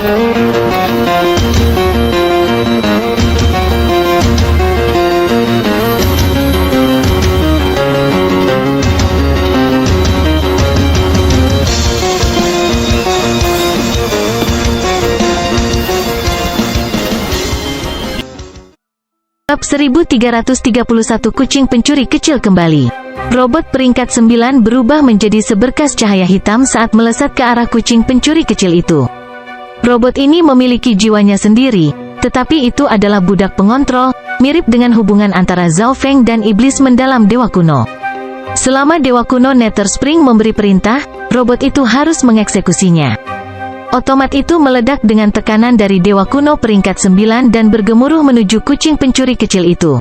Bab 1331 Kucing Pencuri Kecil kembali. Robot peringkat 9 berubah menjadi seberkas cahaya hitam saat melesat ke arah kucing pencuri kecil itu. Robot ini memiliki jiwanya sendiri, tetapi itu adalah budak pengontrol, mirip dengan hubungan antara Zhao Feng dan iblis mendalam dewa kuno. Selama dewa kuno Nether Spring memberi perintah, robot itu harus mengeksekusinya. Otomat itu meledak dengan tekanan dari dewa kuno peringkat 9 dan bergemuruh menuju kucing pencuri kecil itu.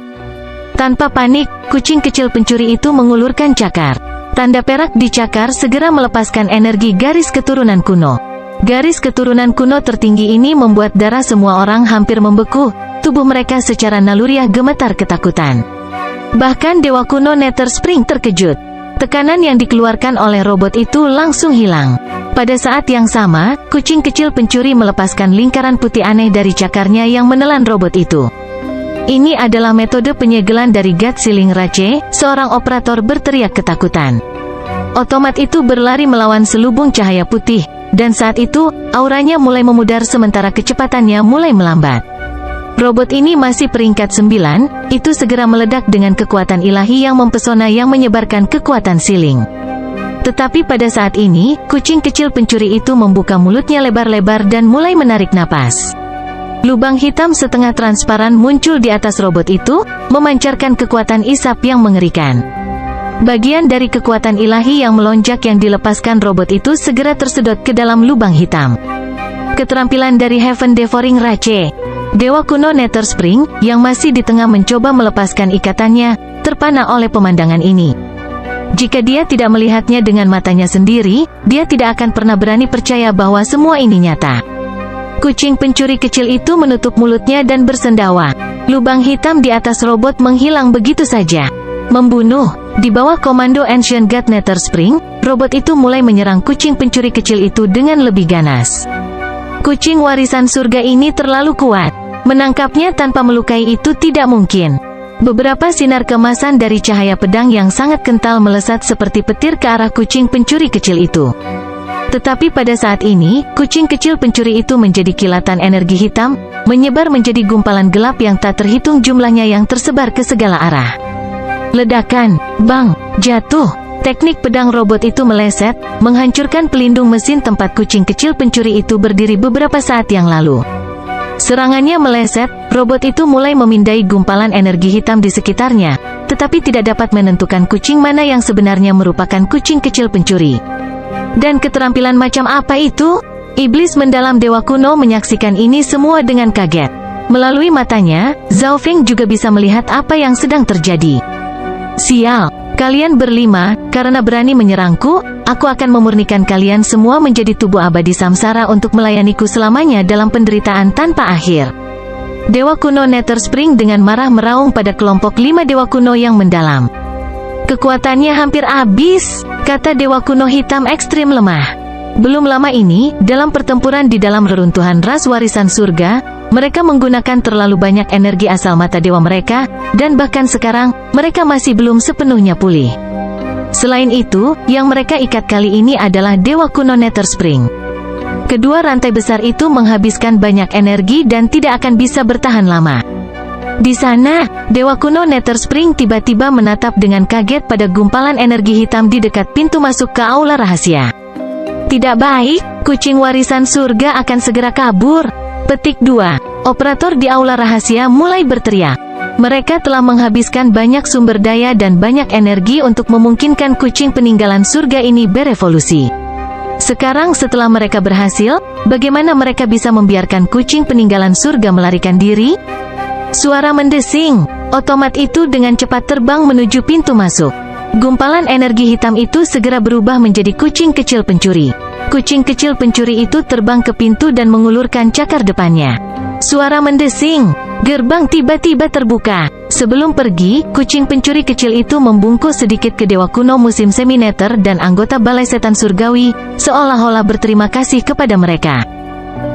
Tanpa panik, kucing kecil pencuri itu mengulurkan cakar. Tanda perak di cakar segera melepaskan energi garis keturunan kuno. Garis keturunan kuno tertinggi ini membuat darah semua orang hampir membeku, tubuh mereka secara naluriah gemetar ketakutan. Bahkan dewa kuno Nether Spring terkejut. Tekanan yang dikeluarkan oleh robot itu langsung hilang. Pada saat yang sama, kucing kecil pencuri melepaskan lingkaran putih aneh dari cakarnya yang menelan robot itu. Ini adalah metode penyegelan dari God Siling Rache, seorang operator berteriak ketakutan. Otomat itu berlari melawan selubung cahaya putih, dan saat itu, auranya mulai memudar sementara kecepatannya mulai melambat. Robot ini masih peringkat 9, itu segera meledak dengan kekuatan ilahi yang mempesona yang menyebarkan kekuatan siling. Tetapi pada saat ini, kucing kecil pencuri itu membuka mulutnya lebar-lebar dan mulai menarik napas. Lubang hitam setengah transparan muncul di atas robot itu, memancarkan kekuatan isap yang mengerikan. Bagian dari kekuatan ilahi yang melonjak yang dilepaskan robot itu segera tersedot ke dalam lubang hitam. Keterampilan dari Heaven Devouring Rache, dewa kuno Nether Spring, yang masih di tengah mencoba melepaskan ikatannya, terpana oleh pemandangan ini. Jika dia tidak melihatnya dengan matanya sendiri, dia tidak akan pernah berani percaya bahwa semua ini nyata. Kucing pencuri kecil itu menutup mulutnya dan bersendawa. Lubang hitam di atas robot menghilang begitu saja. Membunuh. Di bawah komando Ancient God Nether Spring, robot itu mulai menyerang kucing pencuri kecil itu dengan lebih ganas. Kucing warisan surga ini terlalu kuat. Menangkapnya tanpa melukai itu tidak mungkin. Beberapa sinar kemasan dari cahaya pedang yang sangat kental melesat seperti petir ke arah kucing pencuri kecil itu. Tetapi pada saat ini, kucing kecil pencuri itu menjadi kilatan energi hitam, menyebar menjadi gumpalan gelap yang tak terhitung jumlahnya yang tersebar ke segala arah. Ledakan, bang, jatuh. Teknik pedang robot itu meleset, menghancurkan pelindung mesin tempat kucing kecil pencuri itu berdiri beberapa saat yang lalu. Serangannya meleset, robot itu mulai memindai gumpalan energi hitam di sekitarnya, tetapi tidak dapat menentukan kucing mana yang sebenarnya merupakan kucing kecil pencuri. Dan keterampilan macam apa itu? Iblis mendalam dewa kuno menyaksikan ini semua dengan kaget. Melalui matanya, Zhao Feng juga bisa melihat apa yang sedang terjadi. Sial, kalian berlima, karena berani menyerangku, aku akan memurnikan kalian semua menjadi tubuh abadi samsara untuk melayaniku selamanya dalam penderitaan tanpa akhir. Dewa kuno Nether Spring dengan marah meraung pada kelompok 5 dewa kuno yang mendalam. Kekuatannya hampir habis, kata dewa kuno hitam ekstrim lemah. Belum lama ini, dalam pertempuran di dalam reruntuhan ras warisan surga, mereka menggunakan terlalu banyak energi asal mata dewa mereka, dan bahkan sekarang, mereka masih belum sepenuhnya pulih. Selain itu, yang mereka ikat kali ini adalah dewa kuno Nether Spring. Kedua rantai besar itu menghabiskan banyak energi dan tidak akan bisa bertahan lama. Di sana, dewa kuno Nether Spring tiba-tiba menatap dengan kaget pada gumpalan energi hitam di dekat pintu masuk ke aula rahasia. Tidak baik, kucing warisan surga akan segera kabur. Petik 2. Operator di aula rahasia mulai berteriak. Mereka telah menghabiskan banyak sumber daya dan banyak energi untuk memungkinkan kucing peninggalan surga ini berevolusi. Sekarang setelah mereka berhasil, bagaimana mereka bisa membiarkan kucing peninggalan surga melarikan diri? Suara mendesing. Otomat itu dengan cepat terbang menuju pintu masuk. Gumpalan energi hitam itu segera berubah menjadi kucing kecil pencuri. Kucing kecil pencuri itu terbang ke pintu dan mengulurkan cakar depannya. Suara mendesing. Gerbang tiba-tiba terbuka. Sebelum pergi, kucing pencuri kecil itu membungkuk sedikit ke dewa kuno musim semi-nether dan anggota balai setan surgawi, seolah-olah berterima kasih kepada mereka.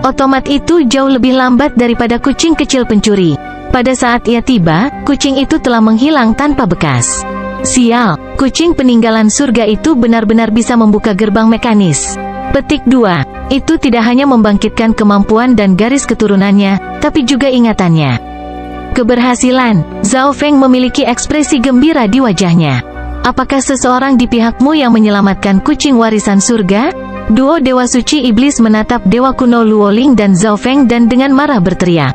Otomat itu jauh lebih lambat daripada kucing kecil pencuri. Pada saat ia tiba, kucing itu telah menghilang tanpa bekas. Sial, kucing peninggalan surga itu benar-benar bisa membuka gerbang mekanis. Petik 2. Itu tidak hanya membangkitkan kemampuan dan garis keturunannya, tapi juga ingatannya. Keberhasilan. Zhao Feng memiliki ekspresi gembira di wajahnya. Apakah seseorang di pihakmu yang menyelamatkan kucing warisan surga? Duo Dewa Suci Iblis menatap Dewa Kuno Luoling dan Zhao Feng dan dengan marah berteriak.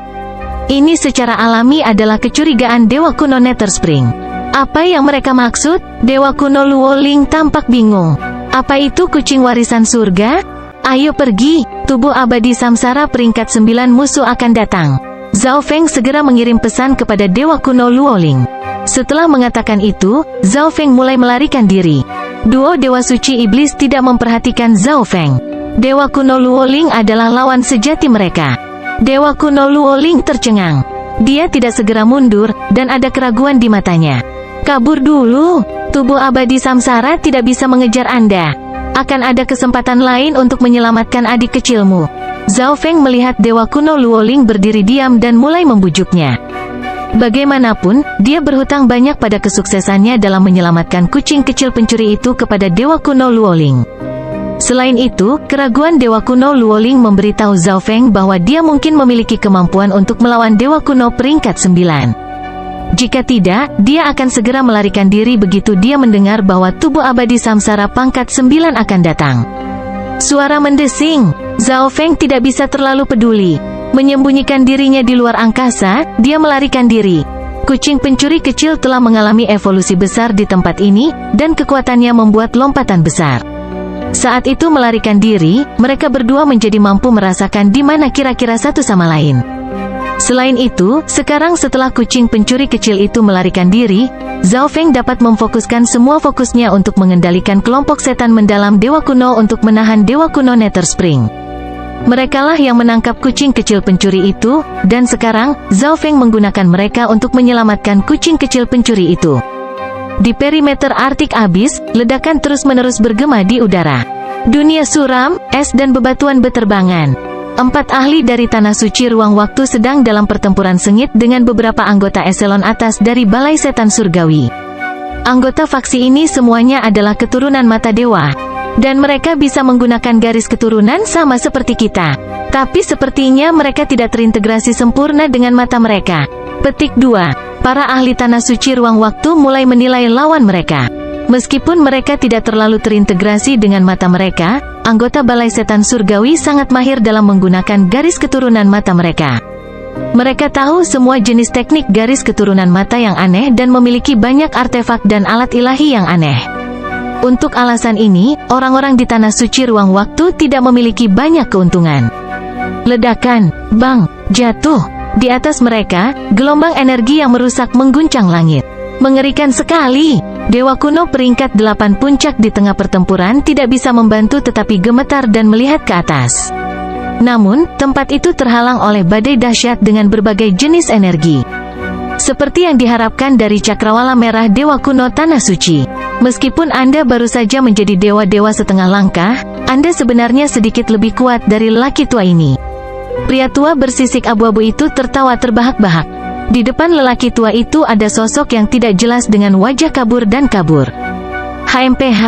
Ini secara alami adalah kecurigaan Dewa Kuno Nether Spring. Apa yang mereka maksud? Dewa Kuno Luoling tampak bingung. Apa itu kucing warisan surga? Ayo pergi, tubuh abadi samsara peringkat 9 musuh akan datang. Zhao Feng segera mengirim pesan kepada Dewa Kuno Luoling. Setelah mengatakan itu, Zhao Feng mulai melarikan diri. Duo Dewa Suci Iblis tidak memperhatikan Zhao Feng. Dewa Kuno Luoling adalah lawan sejati mereka. Dewa Kuno Luoling tercengang. Dia tidak segera mundur, dan ada keraguan di matanya. Kabur dulu, tubuh abadi samsara tidak bisa mengejar Anda. Akan ada kesempatan lain untuk menyelamatkan adik kecilmu. Zhao Feng melihat Dewa Kuno Luoling berdiri diam dan mulai membujuknya. Bagaimanapun, dia berhutang banyak pada kesuksesannya dalam menyelamatkan kucing kecil pencuri itu kepada Dewa Kuno Luoling. Selain itu, keraguan Dewa Kuno Luoling memberitahu Zhao Feng bahwa dia mungkin memiliki kemampuan untuk melawan Dewa Kuno peringkat 9. Jika tidak, dia akan segera melarikan diri begitu dia mendengar bahwa tubuh abadi samsara pangkat 9 akan datang. Suara mendesing. Zhao Feng tidak bisa terlalu peduli. Menyembunyikan dirinya di luar angkasa, dia melarikan diri. Kucing pencuri kecil telah mengalami evolusi besar di tempat ini, dan kekuatannya membuat lompatan besar. Saat itu melarikan diri, mereka berdua menjadi mampu merasakan di mana kira-kira satu sama lain. Selain itu, sekarang setelah kucing pencuri kecil itu melarikan diri, Zhao Feng dapat memfokuskan semua fokusnya untuk mengendalikan kelompok setan mendalam Dewa Kuno untuk menahan Dewa Kuno Nether Spring. Merekalah yang menangkap kucing kecil pencuri itu, dan sekarang, Zhao Feng menggunakan mereka untuk menyelamatkan kucing kecil pencuri itu. Di perimeter Arctic Abyss, ledakan terus-menerus bergema di udara. Dunia suram, es dan bebatuan beterbangan. 4 ahli dari Tanah Suci Ruang Waktu sedang dalam pertempuran sengit dengan beberapa anggota eselon atas dari Balai Setan Surgawi. Anggota faksi ini semuanya adalah keturunan mata dewa. Dan mereka bisa menggunakan garis keturunan sama seperti kita. Tapi sepertinya mereka tidak terintegrasi sempurna dengan mata mereka. Petik 2. Para ahli Tanah Suci Ruang Waktu mulai menilai lawan mereka. Meskipun mereka tidak terlalu terintegrasi dengan mata mereka, anggota Balai Setan Surgawi sangat mahir dalam menggunakan garis keturunan mata mereka. Mereka tahu semua jenis teknik garis keturunan mata yang aneh dan memiliki banyak artefak dan alat ilahi yang aneh. Untuk alasan ini, orang-orang di Tanah Suci Ruang Waktu tidak memiliki banyak keuntungan. Ledakan, bang, jatuh. Di atas mereka, gelombang energi yang merusak mengguncang langit. Mengerikan sekali. Dewa Kuno peringkat 8 puncak di tengah pertempuran tidak bisa membantu tetapi gemetar dan melihat ke atas. Namun, tempat itu terhalang oleh badai dahsyat dengan berbagai jenis energi. Seperti yang diharapkan dari cakrawala merah Dewa Kuno Tanah Suci. Meskipun Anda baru saja menjadi dewa-dewa setengah langkah, Anda sebenarnya sedikit lebih kuat dari lelaki tua ini. Pria tua bersisik abu-abu itu tertawa terbahak-bahak. Di depan lelaki tua itu ada sosok yang tidak jelas dengan wajah kabur dan kabur. HMPH,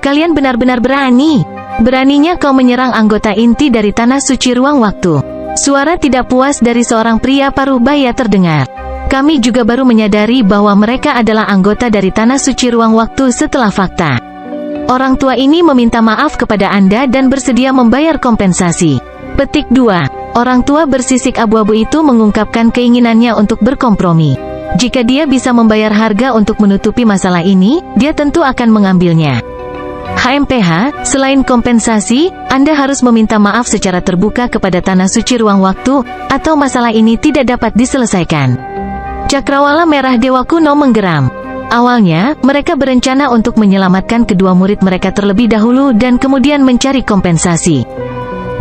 kalian benar-benar berani. Beraninya kau menyerang anggota inti dari Tanah Suci Ruang Waktu. Suara tidak puas dari seorang pria parubaya terdengar. Kami juga baru menyadari bahwa mereka adalah anggota dari Tanah Suci Ruang Waktu setelah fakta. Orang tua ini meminta maaf kepada Anda dan bersedia membayar kompensasi. Petik 2. Orang tua bersisik abu-abu itu mengungkapkan keinginannya untuk berkompromi. Jika dia bisa membayar harga untuk menutupi masalah ini, dia tentu akan mengambilnya. HMPH, selain kompensasi, Anda harus meminta maaf secara terbuka kepada Tanah Suci Ruang Waktu, atau masalah ini tidak dapat diselesaikan. Cakrawala merah Dewa Kuno menggeram. Awalnya, mereka berencana untuk menyelamatkan kedua murid mereka terlebih dahulu dan kemudian mencari kompensasi.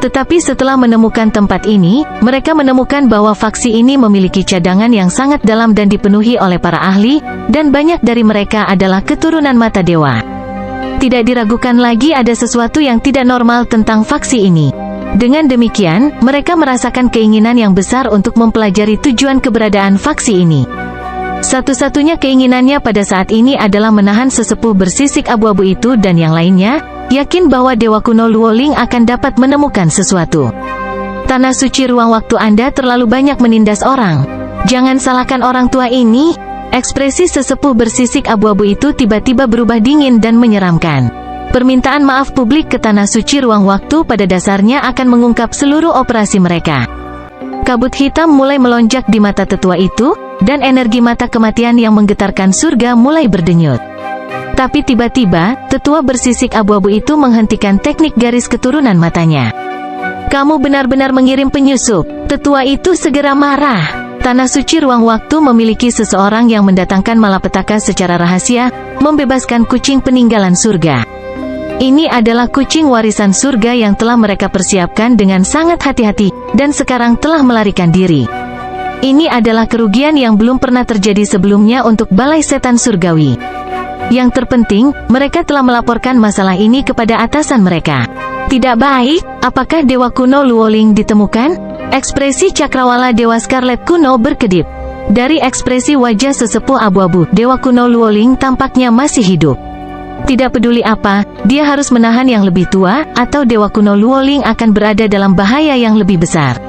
Tetapi setelah menemukan tempat ini, mereka menemukan bahwa faksi ini memiliki cadangan yang sangat dalam dan dipenuhi oleh para ahli, dan banyak dari mereka adalah keturunan mata dewa. Tidak diragukan lagi ada sesuatu yang tidak normal tentang faksi ini. Dengan demikian, mereka merasakan keinginan yang besar untuk mempelajari tujuan keberadaan faksi ini. Satu-satunya keinginannya pada saat ini adalah menahan sesepuh bersisik abu-abu itu dan yang lainnya, yakin bahwa Dewa Kuno Luoling akan dapat menemukan sesuatu. Tanah suci ruang waktu Anda terlalu banyak menindas orang. Jangan salahkan orang tua ini. Ekspresi sesepuh bersisik abu-abu itu tiba-tiba berubah dingin dan menyeramkan. Permintaan maaf publik ke Tanah Suci Ruang Waktu pada dasarnya akan mengungkap seluruh operasi mereka. Kabut hitam mulai melonjak di mata tetua itu, dan energi mata kematian yang menggetarkan surga mulai berdenyut. Tapi tiba-tiba, tetua bersisik abu-abu itu menghentikan teknik garis keturunan matanya. "Kamu benar-benar mengirim penyusup." Tetua itu segera marah. Tanah Suci Ruang Waktu memiliki seseorang yang mendatangkan malapetaka secara rahasia, membebaskan kucing peninggalan surga. Ini adalah kucing warisan surga yang telah mereka persiapkan dengan sangat hati-hati, dan sekarang telah melarikan diri. Ini adalah kerugian yang belum pernah terjadi sebelumnya untuk Balai Setan Surgawi. Yang terpenting, mereka telah melaporkan masalah ini kepada atasan mereka. Tidak baik, apakah Dewa Kuno Luoling ditemukan? Ekspresi cakrawala Dewa Scarlet Kuno berkedip. Dari ekspresi wajah sesepuh abu-abu, Dewa Kuno Luoling tampaknya masih hidup. Tidak peduli apa, dia harus menahan yang lebih tua, atau Dewa Kuno Luoling akan berada dalam bahaya yang lebih besar.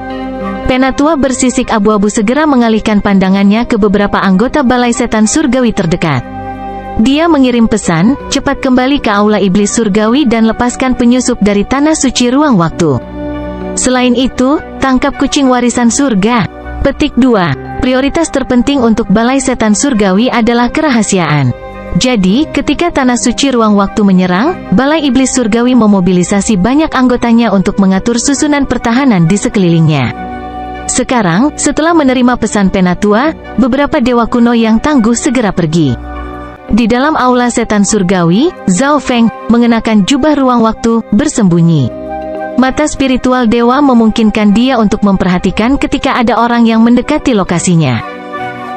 Penatua bersisik abu-abu segera mengalihkan pandangannya ke beberapa anggota Balai Setan Surgawi terdekat. Dia mengirim pesan, cepat kembali ke Aula Iblis Surgawi dan lepaskan penyusup dari Tanah Suci Ruang Waktu. Selain itu, tangkap kucing warisan surga. Petik 2. Prioritas terpenting untuk Balai Setan Surgawi adalah kerahasiaan. Jadi, ketika Tanah Suci Ruang Waktu menyerang, Balai Iblis Surgawi memobilisasi banyak anggotanya untuk mengatur susunan pertahanan di sekelilingnya. Sekarang, setelah menerima pesan Penatua, beberapa dewa kuno yang tangguh segera pergi. Di dalam Aula Setan Surgawi, Zhao Feng, mengenakan jubah ruang waktu, bersembunyi. Mata spiritual dewa memungkinkan dia untuk memperhatikan ketika ada orang yang mendekati lokasinya.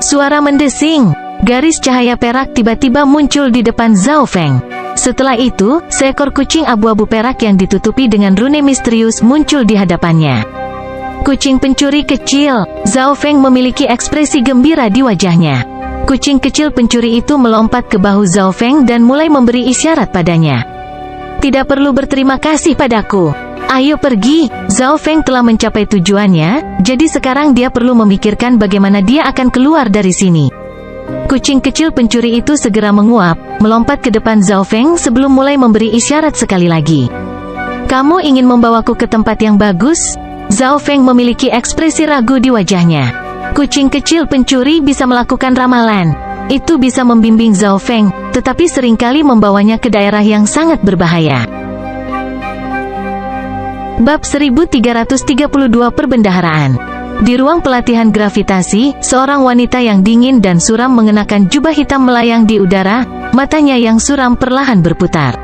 Suara mendesing. Garis cahaya perak tiba-tiba muncul di depan Zhao Feng. Setelah itu, seekor kucing abu-abu perak yang ditutupi dengan rune misterius muncul di hadapannya. Kucing pencuri kecil. Zhao Feng memiliki ekspresi gembira di wajahnya. Kucing kecil pencuri itu melompat ke bahu Zhao Feng dan mulai memberi isyarat padanya. "Tidak perlu berterima kasih padaku. Ayo pergi." Zhao Feng telah mencapai tujuannya, jadi sekarang dia perlu memikirkan bagaimana dia akan keluar dari sini. Kucing kecil pencuri itu segera menguap, melompat ke depan Zhao Feng sebelum mulai memberi isyarat sekali lagi. "Kamu ingin membawaku ke tempat yang bagus?" Zhao Feng memiliki ekspresi ragu di wajahnya. Kucing kecil pencuri bisa melakukan ramalan. Itu bisa membimbing Zhao Feng, tetapi seringkali membawanya ke daerah yang sangat berbahaya. Bab 1332 Perbendaharaan. Di ruang pelatihan gravitasi, seorang wanita yang dingin dan suram mengenakan jubah hitam melayang di udara, matanya yang suram perlahan berputar.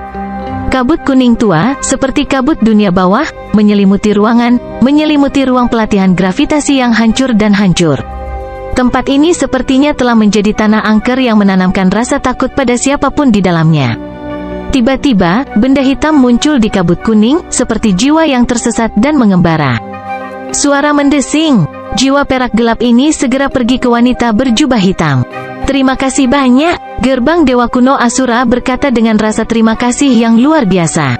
Kabut kuning tua, seperti kabut dunia bawah, menyelimuti ruang pelatihan gravitasi yang hancur dan hancur. Tempat ini sepertinya telah menjadi tanah angker yang menanamkan rasa takut pada siapapun di dalamnya. Tiba-tiba, benda hitam muncul di kabut kuning, seperti jiwa yang tersesat dan mengembara. Suara mendesing. Jiwa perak gelap ini segera pergi ke wanita berjubah hitam. "Terima kasih banyak." Gerbang Dewa Kuno Asura berkata dengan rasa terima kasih yang luar biasa.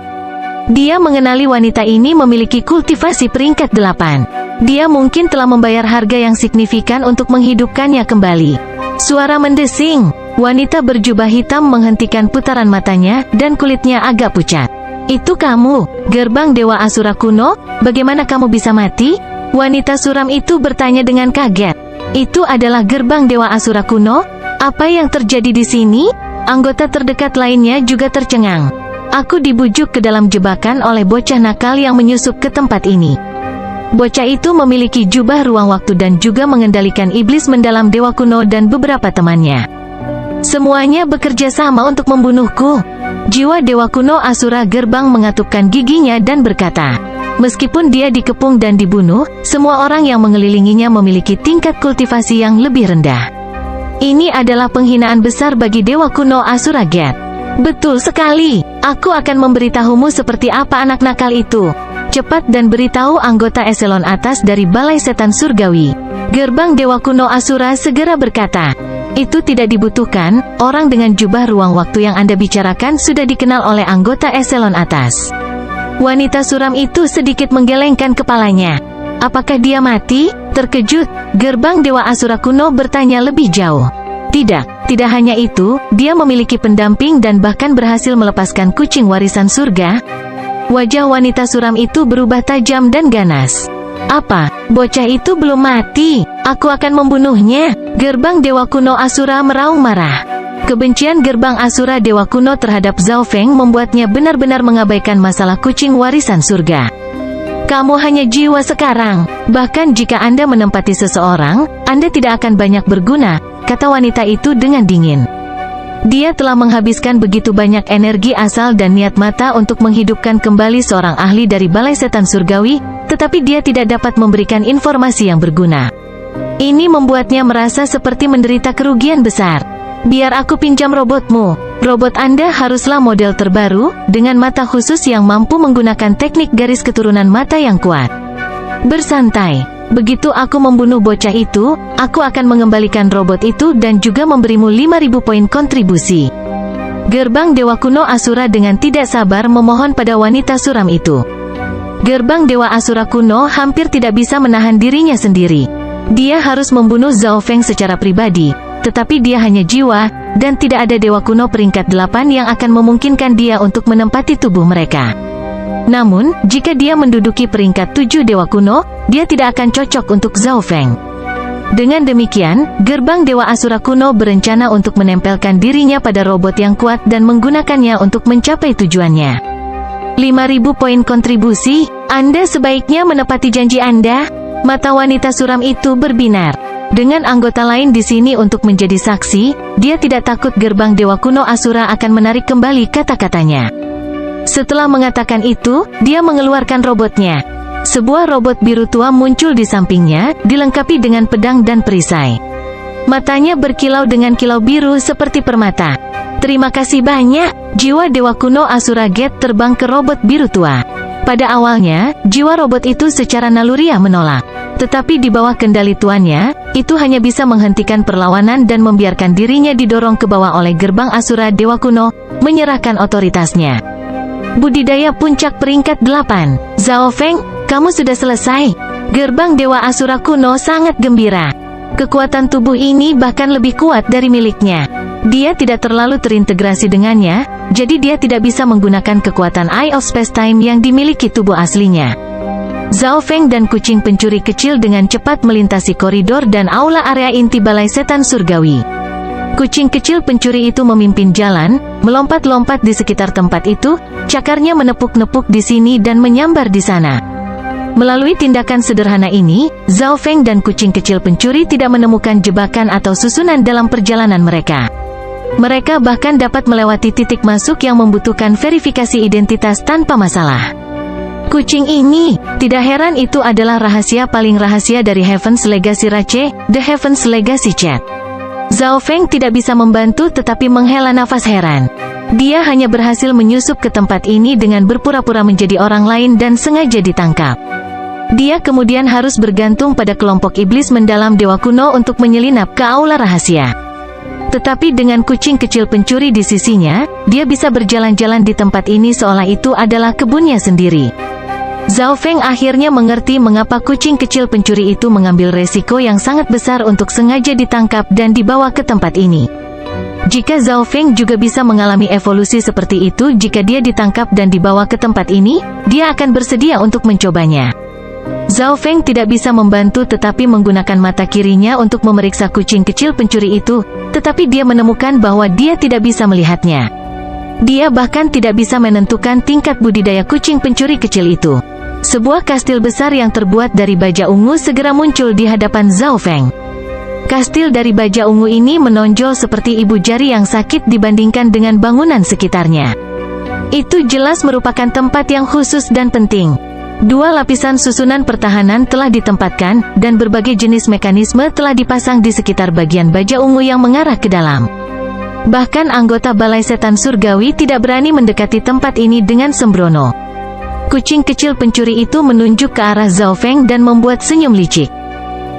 Dia mengenali wanita ini memiliki kultivasi peringkat 8. Dia mungkin telah membayar harga yang signifikan untuk menghidupkannya kembali. Suara mendesing. Wanita berjubah hitam menghentikan putaran matanya, dan kulitnya agak pucat. "Itu kamu, gerbang Dewa Asura kuno, bagaimana kamu bisa mati?" Wanita suram itu bertanya dengan kaget. "Itu adalah gerbang Dewa Asura kuno? Apa yang terjadi di sini?" Anggota terdekat lainnya juga tercengang. "Aku dibujuk ke dalam jebakan oleh bocah nakal yang menyusup ke tempat ini." Bocah itu memiliki jubah ruang waktu dan juga mengendalikan iblis mendalam Dewa Kuno dan beberapa temannya. "Semuanya bekerja sama untuk membunuhku." Jiwa Dewa Kuno Asura gerbang mengatupkan giginya dan berkata, meskipun dia dikepung dan dibunuh, semua orang yang mengelilinginya memiliki tingkat kultivasi yang lebih rendah. Ini adalah penghinaan besar bagi Dewa Kuno Asura Gate. "Betul sekali. Aku akan memberitahumu seperti apa anak nakal itu." Cepat dan beritahu anggota eselon atas dari Balai Setan Surgawi. Gerbang Dewa Kuno Asura segera berkata, itu tidak dibutuhkan, orang dengan jubah ruang waktu yang Anda bicarakan sudah dikenal oleh anggota eselon atas. Wanita suram itu sedikit menggelengkan kepalanya. Apakah dia mati? Terkejut, Gerbang Dewa Asura Kuno bertanya lebih jauh. Tidak hanya itu, dia memiliki pendamping dan bahkan berhasil melepaskan kucing warisan surga. Wajah wanita suram itu berubah tajam dan ganas. Apa? Bocah itu belum mati. Aku akan membunuhnya. Gerbang Dewa Kuno Asura meraung marah. Kebencian Gerbang Asura Dewa Kuno terhadap Zhao Feng membuatnya benar-benar mengabaikan masalah kucing warisan surga. Kamu hanya jiwa sekarang. Bahkan jika Anda menempati seseorang, Anda tidak akan banyak berguna, kata wanita itu dengan dingin. Dia telah menghabiskan begitu banyak energi asal dan niat mata untuk menghidupkan kembali seorang ahli dari Balai Setan Surgawi, tetapi dia tidak dapat memberikan informasi yang berguna. Ini membuatnya merasa seperti menderita kerugian besar. Biar aku pinjam robotmu. Robot Anda haruslah model terbaru, dengan mata khusus yang mampu menggunakan teknik garis keturunan mata yang kuat. Bersantai. Begitu aku membunuh bocah itu, aku akan mengembalikan robot itu dan juga memberimu 5.000 poin kontribusi. Gerbang Dewa Kuno Asura dengan tidak sabar memohon pada wanita suram itu. Gerbang Dewa Asura Kuno hampir tidak bisa menahan dirinya sendiri. Dia harus membunuh Zhao Feng secara pribadi, tetapi dia hanya jiwa, dan tidak ada Dewa Kuno peringkat 8 yang akan memungkinkan dia untuk menempati tubuh mereka. Namun, jika dia menduduki peringkat 7 Dewa Kuno, dia tidak akan cocok untuk Zhao Feng. Dengan demikian, Gerbang Dewa Asura Kuno berencana untuk menempelkan dirinya pada robot yang kuat dan menggunakannya untuk mencapai tujuannya. 5.000 poin kontribusi, Anda sebaiknya menepati janji Anda. Mata wanita suram itu berbinar. Dengan anggota lain di sini untuk menjadi saksi, dia tidak takut Gerbang Dewa Kuno Asura akan menarik kembali kata-katanya. Setelah mengatakan itu, dia mengeluarkan robotnya. Sebuah robot biru tua muncul di sampingnya, dilengkapi dengan pedang dan perisai. Matanya berkilau dengan kilau biru seperti permata. Terima kasih banyak. Jiwa Dewa Kuno Asura Gate terbang ke robot biru tua. Pada awalnya, jiwa robot itu secara naluriah menolak. Tetapi di bawah kendali tuannya, itu hanya bisa menghentikan perlawanan dan membiarkan dirinya didorong ke bawah oleh Gerbang Asura Dewa Kuno, menyerahkan otoritasnya. Budidaya puncak peringkat 8. Zhao Feng, kamu sudah selesai. Gerbang Dewa Asura Kuno sangat gembira. Kekuatan tubuh ini bahkan lebih kuat dari miliknya. Dia tidak terlalu terintegrasi dengannya, jadi dia tidak bisa menggunakan kekuatan Eye of Space-Time yang dimiliki tubuh aslinya. Zhao Feng dan kucing pencuri kecil dengan cepat melintasi koridor dan aula area inti Balai Setan Surgawi. Kucing kecil pencuri itu memimpin jalan, melompat-lompat di sekitar tempat itu, cakarnya menepuk-nepuk di sini dan menyambar di sana. Melalui tindakan sederhana ini, Zhao Feng dan kucing kecil pencuri tidak menemukan jebakan atau susunan dalam perjalanan mereka. Mereka bahkan dapat melewati titik masuk yang membutuhkan verifikasi identitas tanpa masalah. Kucing ini, tidak heran itu adalah rahasia paling rahasia dari Heaven's Legacy Rache, The Heaven's Legacy Chat. Zhao Feng tidak bisa membantu tetapi menghela nafas heran. Dia hanya berhasil menyusup ke tempat ini dengan berpura-pura menjadi orang lain dan sengaja ditangkap. Dia kemudian harus bergantung pada kelompok iblis mendalam Dewa Kuno untuk menyelinap ke aula rahasia. Tetapi dengan kucing kecil pencuri di sisinya, dia bisa berjalan-jalan di tempat ini seolah itu adalah kebunnya sendiri. Zhao Feng akhirnya mengerti mengapa kucing kecil pencuri itu mengambil resiko yang sangat besar untuk sengaja ditangkap dan dibawa ke tempat ini. Jika Zhao Feng juga bisa mengalami evolusi seperti itu jika dia ditangkap dan dibawa ke tempat ini, dia akan bersedia untuk mencobanya. Zhao Feng tidak bisa membantu tetapi menggunakan mata kirinya untuk memeriksa kucing kecil pencuri itu, tetapi dia menemukan bahwa dia tidak bisa melihatnya. Dia bahkan tidak bisa menentukan tingkat budidaya kucing pencuri kecil itu. Sebuah kastil besar yang terbuat dari baja ungu segera muncul di hadapan Zhao Feng. Kastil dari baja ungu ini menonjol seperti ibu jari yang sakit dibandingkan dengan bangunan sekitarnya. Itu jelas merupakan tempat yang khusus dan penting. 2 lapisan susunan pertahanan telah ditempatkan, dan berbagai jenis mekanisme telah dipasang di sekitar bagian baja ungu yang mengarah ke dalam. Bahkan anggota Balai Setan Surgawi tidak berani mendekati tempat ini dengan sembrono. Kucing kecil pencuri itu menunjuk ke arah Zhao Feng dan membuat senyum licik.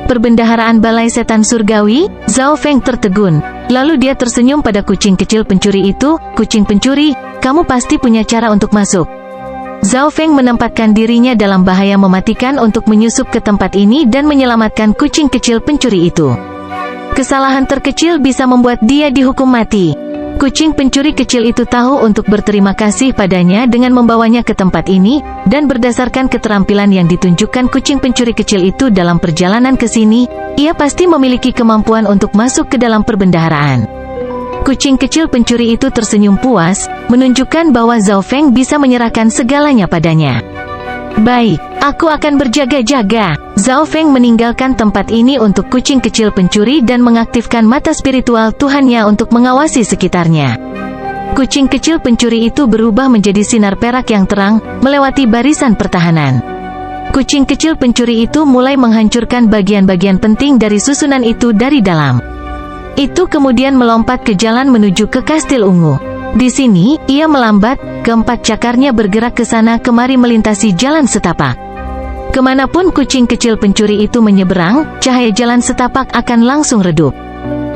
Perbendaharaan Balai Setan Surgawi, Zhao Feng tertegun. Lalu dia tersenyum pada kucing kecil pencuri itu. Kucing pencuri, kamu pasti punya cara untuk masuk. Zhao Feng menempatkan dirinya dalam bahaya mematikan untuk menyusup ke tempat ini dan menyelamatkan kucing kecil pencuri itu. Kesalahan terkecil bisa membuat dia dihukum mati. Kucing pencuri kecil itu tahu untuk berterima kasih padanya dengan membawanya ke tempat ini, dan berdasarkan keterampilan yang ditunjukkan kucing pencuri kecil itu dalam perjalanan ke sini, ia pasti memiliki kemampuan untuk masuk ke dalam perbendaharaan. Kucing kecil pencuri itu tersenyum puas, menunjukkan bahwa Zhao Feng bisa menyerahkan segalanya padanya. Baik, aku akan berjaga-jaga. Zhao Feng meninggalkan tempat ini untuk kucing kecil pencuri dan mengaktifkan mata spiritual Tuhannya untuk mengawasi sekitarnya. Kucing kecil pencuri itu berubah menjadi sinar perak yang terang, melewati barisan pertahanan. Kucing kecil pencuri itu mulai menghancurkan bagian-bagian penting dari susunan itu dari dalam. Itu kemudian melompat ke jalan menuju ke Kastil Ungu. Di sini, ia melambat, keempat cakarnya bergerak ke sana kemari melintasi jalan setapak. Kemanapun kucing kecil pencuri itu menyeberang, cahaya jalan setapak akan langsung redup.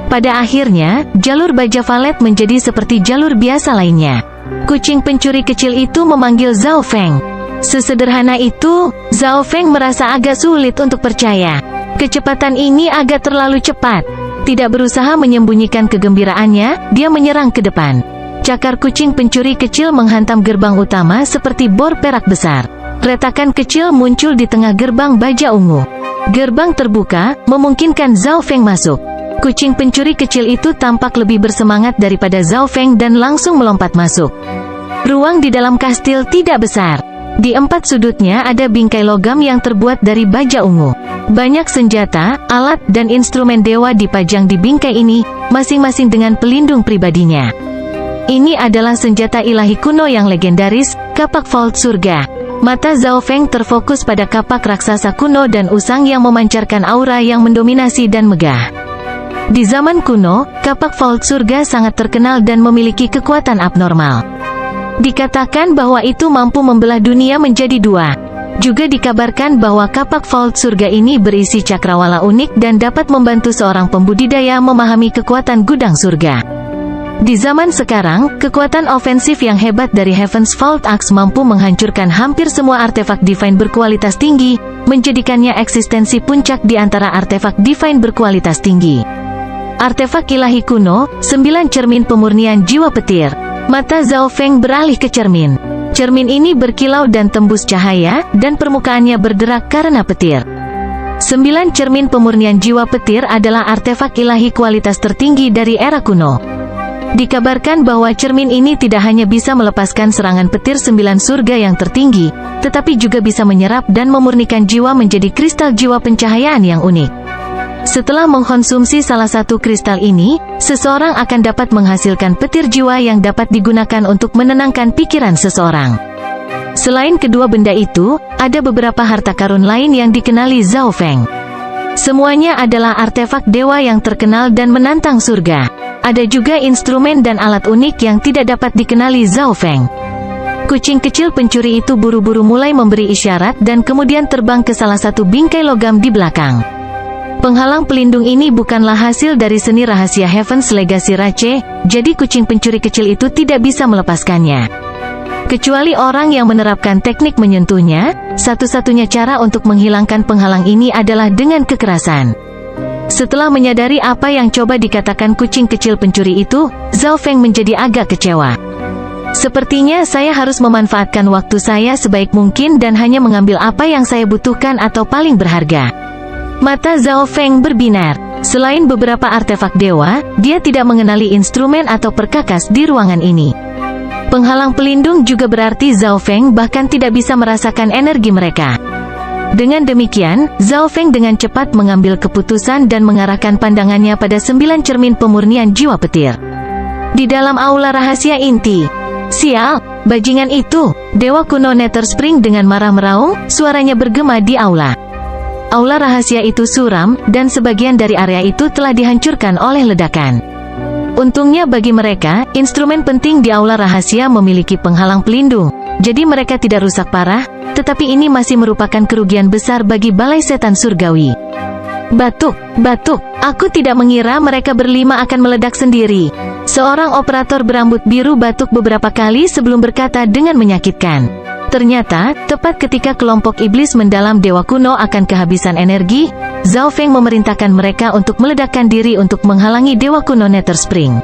Pada akhirnya, jalur baja valet menjadi seperti jalur biasa lainnya. Kucing pencuri kecil itu memanggil Zhao Feng. Sesederhana itu, Zhao Feng merasa agak sulit untuk percaya. Kecepatan ini agak terlalu cepat. Tidak berusaha menyembunyikan kegembiraannya, dia menyerang ke depan. Cakar kucing pencuri kecil menghantam gerbang utama seperti bor perak besar. Retakan kecil muncul di tengah gerbang baja ungu. Gerbang terbuka, memungkinkan Zhao Feng masuk. Kucing pencuri kecil itu tampak lebih bersemangat daripada Zhao Feng dan langsung melompat masuk. Ruang di dalam kastil tidak besar. Di empat sudutnya ada bingkai logam yang terbuat dari baja ungu. Banyak senjata, alat, dan instrumen dewa dipajang di bingkai ini, masing-masing dengan pelindung pribadinya. Ini adalah senjata ilahi kuno yang legendaris, kapak vault surga. Mata Zhao Feng terfokus pada kapak raksasa kuno dan usang yang memancarkan aura yang mendominasi dan megah. Di zaman kuno, kapak vault surga sangat terkenal dan memiliki kekuatan abnormal. Dikatakan bahwa itu mampu membelah dunia menjadi dua. Juga dikabarkan bahwa kapak vault surga ini berisi cakrawala unik dan dapat membantu seorang pembudidaya memahami kekuatan gudang surga. Di zaman sekarang, kekuatan ofensif yang hebat dari Heaven's Vault Axe mampu menghancurkan hampir semua artefak divine berkualitas tinggi, menjadikannya eksistensi puncak di antara artefak divine berkualitas tinggi. Artefak ilahi kuno, 9 cermin pemurnian jiwa petir. Mata Zhao Feng beralih ke cermin. Cermin ini berkilau dan tembus cahaya, dan permukaannya berderak karena petir. 9 cermin pemurnian jiwa petir adalah artefak ilahi kualitas tertinggi dari era kuno. Dikabarkan bahwa cermin ini tidak hanya bisa melepaskan serangan petir 9 surga yang tertinggi, tetapi juga bisa menyerap dan memurnikan jiwa menjadi kristal jiwa pencahayaan yang unik. Setelah mengkonsumsi salah satu kristal ini, seseorang akan dapat menghasilkan petir jiwa yang dapat digunakan untuk menenangkan pikiran seseorang. Selain kedua benda itu, ada beberapa harta karun lain yang dikenali Zhao Feng. Semuanya adalah artefak dewa yang terkenal dan menantang surga. Ada juga instrumen dan alat unik yang tidak dapat dikenali Zhao Feng. Kucing kecil pencuri itu buru-buru mulai memberi isyarat dan kemudian terbang ke salah satu bingkai logam di belakang. Penghalang pelindung ini bukanlah hasil dari seni rahasia Heaven's Legacy Rache, jadi kucing pencuri kecil itu tidak bisa melepaskannya. Kecuali orang yang menerapkan teknik menyentuhnya, satu-satunya cara untuk menghilangkan penghalang ini adalah dengan kekerasan. Setelah menyadari apa yang coba dikatakan kucing kecil pencuri itu, Zhao Feng menjadi agak kecewa. Sepertinya saya harus memanfaatkan waktu saya sebaik mungkin dan hanya mengambil apa yang saya butuhkan atau paling berharga. Mata Zhao Feng berbinar. Selain beberapa artefak dewa, dia tidak mengenali instrumen atau perkakas di ruangan ini. Penghalang pelindung juga berarti Zhao Feng bahkan tidak bisa merasakan energi mereka. Dengan demikian, Zhao Feng dengan cepat mengambil keputusan dan mengarahkan pandangannya pada 9 cermin pemurnian jiwa petir. Di dalam aula rahasia inti. Sial, bajingan itu! Dewa kuno Nether Spring dengan marah meraung, suaranya bergema di aula. Aula rahasia itu suram, dan sebagian dari area itu telah dihancurkan oleh ledakan. Untungnya bagi mereka, instrumen penting di aula rahasia memiliki penghalang pelindung. jadi mereka tidak rusak parah, tetapi ini masih merupakan kerugian besar bagi Balai Setan Surgawi. Batuk, aku tidak mengira mereka berlima akan meledak sendiri. Seorang operator berambut biru batuk beberapa kali sebelum berkata dengan menyakitkan. Ternyata, tepat ketika kelompok iblis mendalam Dewa Kuno akan kehabisan energi, Zhao Feng memerintahkan mereka untuk meledakkan diri untuk menghalangi Dewa Kuno Nether Spring.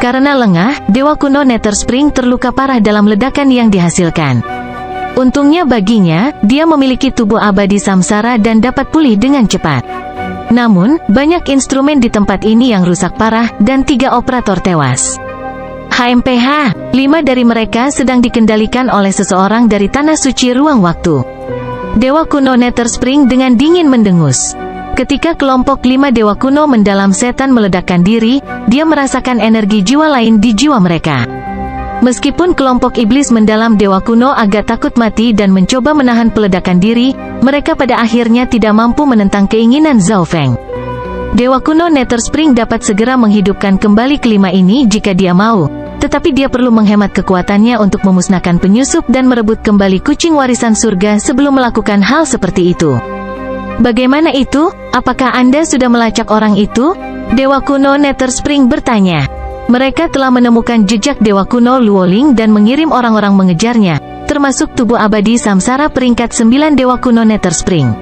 Karena lengah, Dewa Kuno Nether Spring terluka parah dalam ledakan yang dihasilkan. Untungnya baginya, dia memiliki tubuh abadi samsara dan dapat pulih dengan cepat. Namun, banyak instrumen di tempat ini yang rusak parah, dan 3 operator tewas. HMPH, 5 dari mereka sedang dikendalikan oleh seseorang dari Tanah Suci Ruang Waktu. Dewa Kuno Nether Spring dengan dingin mendengus. Ketika kelompok 5 Dewa Kuno mendalam setan meledakkan diri, dia merasakan energi jiwa lain di jiwa mereka. Meskipun kelompok iblis mendalam Dewa Kuno agak takut mati dan mencoba menahan peledakan diri, mereka pada akhirnya tidak mampu menentang keinginan Zhao Feng. Dewa Kuno Nether Spring dapat segera menghidupkan kembali kelima ini jika dia mau, tetapi dia perlu menghemat kekuatannya untuk memusnahkan penyusup dan merebut kembali kucing warisan surga sebelum melakukan hal seperti itu. Bagaimana itu? Apakah Anda sudah melacak orang itu? Dewa Kuno Nether Spring bertanya. Mereka telah menemukan jejak Dewa Kuno Luoling dan mengirim orang-orang mengejarnya, termasuk tubuh abadi samsara peringkat 9 Dewa Kuno Nether Spring.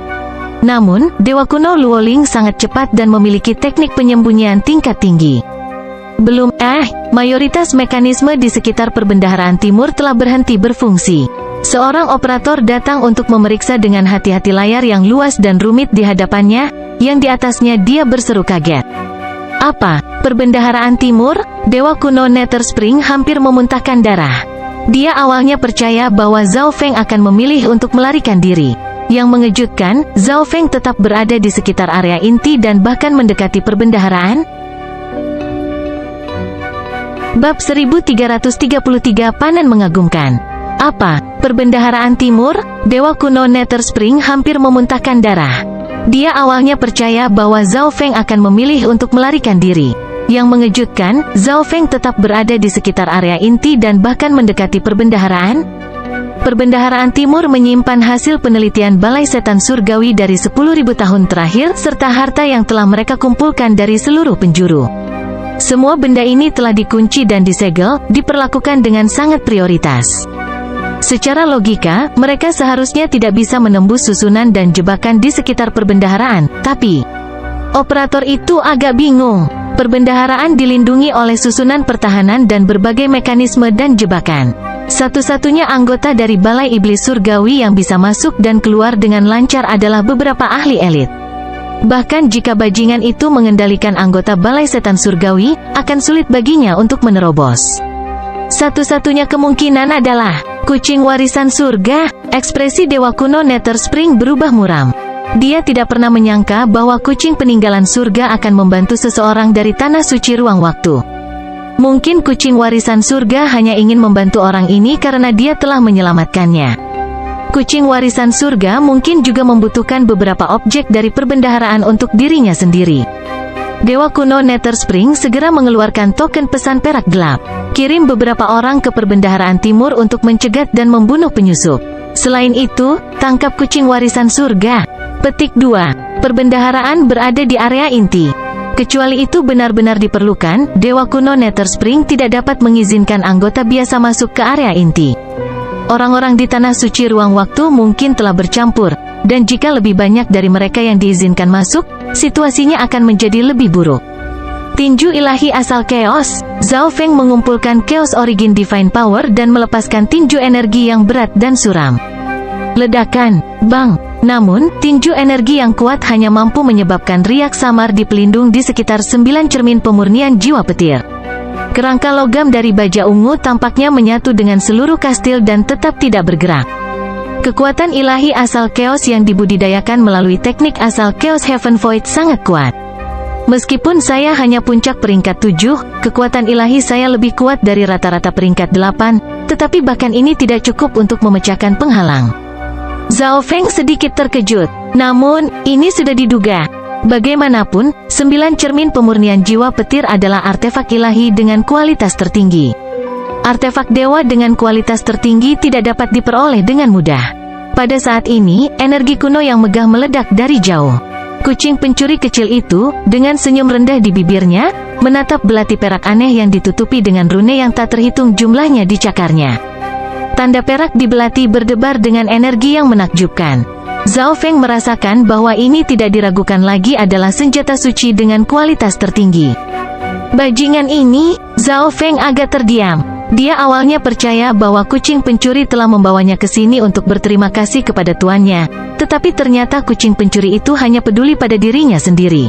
Namun, Dewa Kuno Luoling sangat cepat dan memiliki teknik penyembunyian tingkat tinggi. Mayoritas mekanisme di sekitar perbendaharaan timur telah berhenti berfungsi. Seorang operator datang untuk memeriksa dengan hati-hati layar yang luas dan rumit di hadapannya, yang di atasnya dia berseru kaget. Apa? Perbendaharaan timur? Dewa Kuno Nether Spring hampir memuntahkan darah. Dia awalnya percaya bahwa Zhao Feng akan memilih untuk melarikan diri. Yang mengejutkan, Zhao Feng tetap berada di sekitar area inti dan bahkan mendekati perbendaharaan. Bab 1333 Panen Mengagumkan. Apa? Perbendaharaan timur? Dewa Kuno Nether Spring hampir memuntahkan darah. Dia awalnya percaya bahwa Zhao Feng akan memilih untuk melarikan diri. Yang mengejutkan, Zhao Feng tetap berada di sekitar area inti dan bahkan mendekati perbendaharaan. Perbendaharaan timur menyimpan hasil penelitian Balai Setan Surgawi dari 10.000 tahun terakhir serta harta yang telah mereka kumpulkan dari seluruh penjuru. Semua benda ini telah dikunci dan disegel, diperlakukan dengan sangat prioritas. Secara logika, mereka seharusnya tidak bisa menembus susunan dan jebakan di sekitar perbendaharaan, tapi operator itu agak bingung. Perbendaharaan dilindungi oleh susunan pertahanan dan berbagai mekanisme dan jebakan. Satu-satunya anggota dari Balai Iblis Surgawi yang bisa masuk dan keluar dengan lancar adalah beberapa ahli elit. Bahkan jika bajingan itu mengendalikan anggota Balai Setan Surgawi, akan sulit baginya untuk menerobos. Satu-satunya kemungkinan adalah kucing warisan surga. Ekspresi Dewa Kuno Nether Spring berubah muram. Dia tidak pernah menyangka bahwa kucing peninggalan surga akan membantu seseorang dari Tanah Suci Ruang Waktu. Mungkin kucing warisan surga hanya ingin membantu orang ini karena dia telah menyelamatkannya. Kucing warisan surga mungkin juga membutuhkan beberapa objek dari perbendaharaan untuk dirinya sendiri. Dewa Kuno Nether Spring segera mengeluarkan token pesan perak gelap. Kirim beberapa orang ke perbendaharaan timur untuk mencegat dan membunuh penyusup. Selain itu, tangkap kucing warisan surga. Petik 2. Perbendaharaan berada di area inti. Kecuali itu benar-benar diperlukan, Dewa Kuno Nether Spring tidak dapat mengizinkan anggota biasa masuk ke area inti. Orang-orang di Tanah Suci Ruang Waktu mungkin telah bercampur, dan jika lebih banyak dari mereka yang diizinkan masuk, situasinya akan menjadi lebih buruk. Tinju ilahi asal Chaos. Zhao Feng mengumpulkan Chaos Origin Divine Power dan melepaskan tinju energi yang berat dan suram. Ledakan, bang. Namun, tinju energi yang kuat hanya mampu menyebabkan riak samar di pelindung di sekitar 9 cermin pemurnian jiwa petir. Kerangka logam dari baja ungu tampaknya menyatu dengan seluruh kastil dan tetap tidak bergerak. Kekuatan ilahi asal Chaos yang dibudidayakan melalui teknik asal Chaos Heaven Void sangat kuat. Meskipun saya hanya puncak peringkat 7, kekuatan ilahi saya lebih kuat dari rata-rata peringkat 8, tetapi bahkan ini tidak cukup untuk memecahkan penghalang. Zhao Feng sedikit terkejut. Namun, ini sudah diduga. Bagaimanapun, 9 cermin pemurnian jiwa petir adalah artefak ilahi dengan kualitas tertinggi. Artefak dewa dengan kualitas tertinggi tidak dapat diperoleh dengan mudah. Pada saat ini, energi kuno yang megah meledak dari jauh. Kucing pencuri kecil itu, dengan senyum rendah di bibirnya, menatap belati perak aneh yang ditutupi dengan rune yang tak terhitung jumlahnya di cakarnya. Tanda perak di belati berdebar dengan energi yang menakjubkan. Zhao Feng merasakan bahwa ini tidak diragukan lagi adalah senjata suci dengan kualitas tertinggi. Bajingan ini, Zhao Feng agak terdiam. Dia awalnya percaya bahwa kucing pencuri telah membawanya ke sini untuk berterima kasih kepada tuannya, tetapi ternyata kucing pencuri itu hanya peduli pada dirinya sendiri.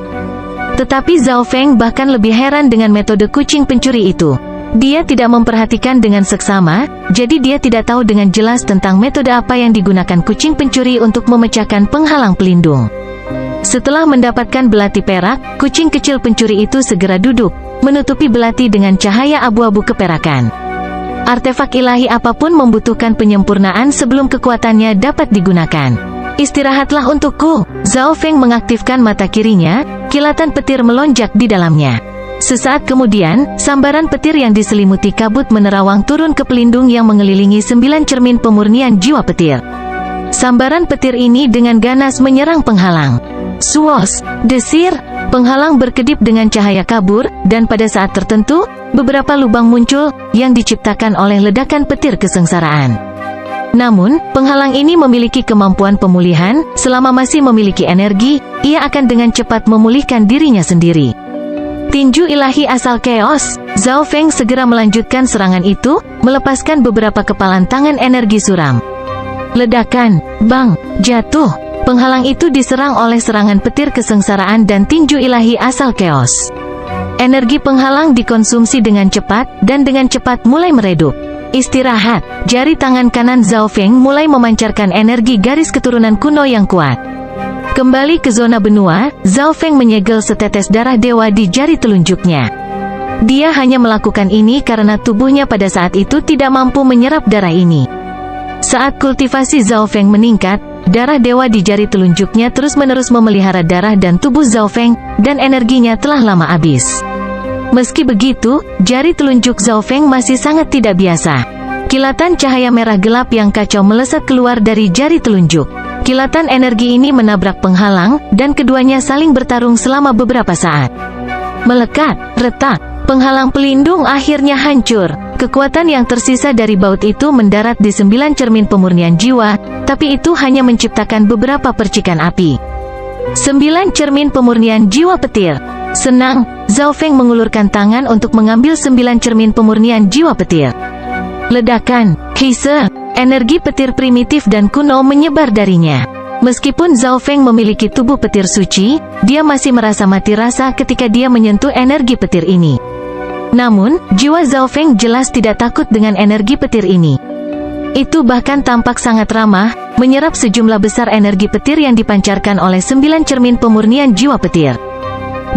Tetapi Zhao Feng bahkan lebih heran dengan metode kucing pencuri itu. Dia tidak memperhatikan dengan seksama, jadi dia tidak tahu dengan jelas tentang metode apa yang digunakan kucing pencuri untuk memecahkan penghalang pelindung. Setelah mendapatkan belati perak, kucing kecil pencuri itu segera duduk, menutupi belati dengan cahaya abu-abu keperakan. Artefak ilahi apapun membutuhkan penyempurnaan sebelum kekuatannya dapat digunakan. Istirahatlah untukku. Zhao Feng mengaktifkan mata kirinya, kilatan petir melonjak di dalamnya. Sesaat kemudian, sambaran petir yang diselimuti kabut menerawang turun ke pelindung yang mengelilingi 9 cermin pemurnian jiwa petir. Sambaran petir ini dengan ganas menyerang penghalang. Suos, desir, penghalang berkedip dengan cahaya kabur, dan pada saat tertentu, beberapa lubang muncul, yang diciptakan oleh ledakan petir kesengsaraan. Namun, penghalang ini memiliki kemampuan pemulihan, selama masih memiliki energi, ia akan dengan cepat memulihkan dirinya sendiri. Tinju ilahi asal chaos, Zhao Feng segera melanjutkan serangan itu, melepaskan beberapa kepalan tangan energi suram. Ledakan, bang, jatuh. Penghalang itu diserang oleh serangan petir kesengsaraan dan tinju ilahi asal chaos. Energi penghalang dikonsumsi dengan cepat, dan dengan cepat mulai meredup. Istirahat, jari tangan kanan Zhao Feng mulai memancarkan energi garis keturunan kuno yang kuat. Kembali ke zona benua, Zhao Feng menyegel setetes darah dewa di jari telunjuknya. Dia hanya melakukan ini karena tubuhnya pada saat itu tidak mampu menyerap darah ini. Saat kultivasi Zhao Feng meningkat, darah dewa di jari telunjuknya terus-menerus memelihara darah dan tubuh Zhao Feng, dan energinya telah lama habis. Meski begitu, jari telunjuk Zhao Feng masih sangat tidak biasa. Kilatan cahaya merah gelap yang kacau melesat keluar dari jari telunjuk. Kilatan energi ini menabrak penghalang, dan keduanya saling bertarung selama beberapa saat. Melekat, retak, penghalang pelindung akhirnya hancur. Kekuatan yang tersisa dari baut itu mendarat di 9 cermin pemurnian jiwa, tapi itu hanya menciptakan beberapa percikan api. 9 cermin pemurnian jiwa petir. Senang, Zhao Feng mengulurkan tangan untuk mengambil 9 cermin pemurnian jiwa petir. Ledakan, Heise. Energi petir primitif dan kuno menyebar darinya. Meskipun Zhao Feng memiliki tubuh petir suci, dia masih merasa mati rasa ketika dia menyentuh energi petir ini. Namun, jiwa Zhao Feng jelas tidak takut dengan energi petir ini. Itu bahkan tampak sangat ramah, menyerap sejumlah besar energi petir yang dipancarkan oleh 9 cermin pemurnian jiwa petir.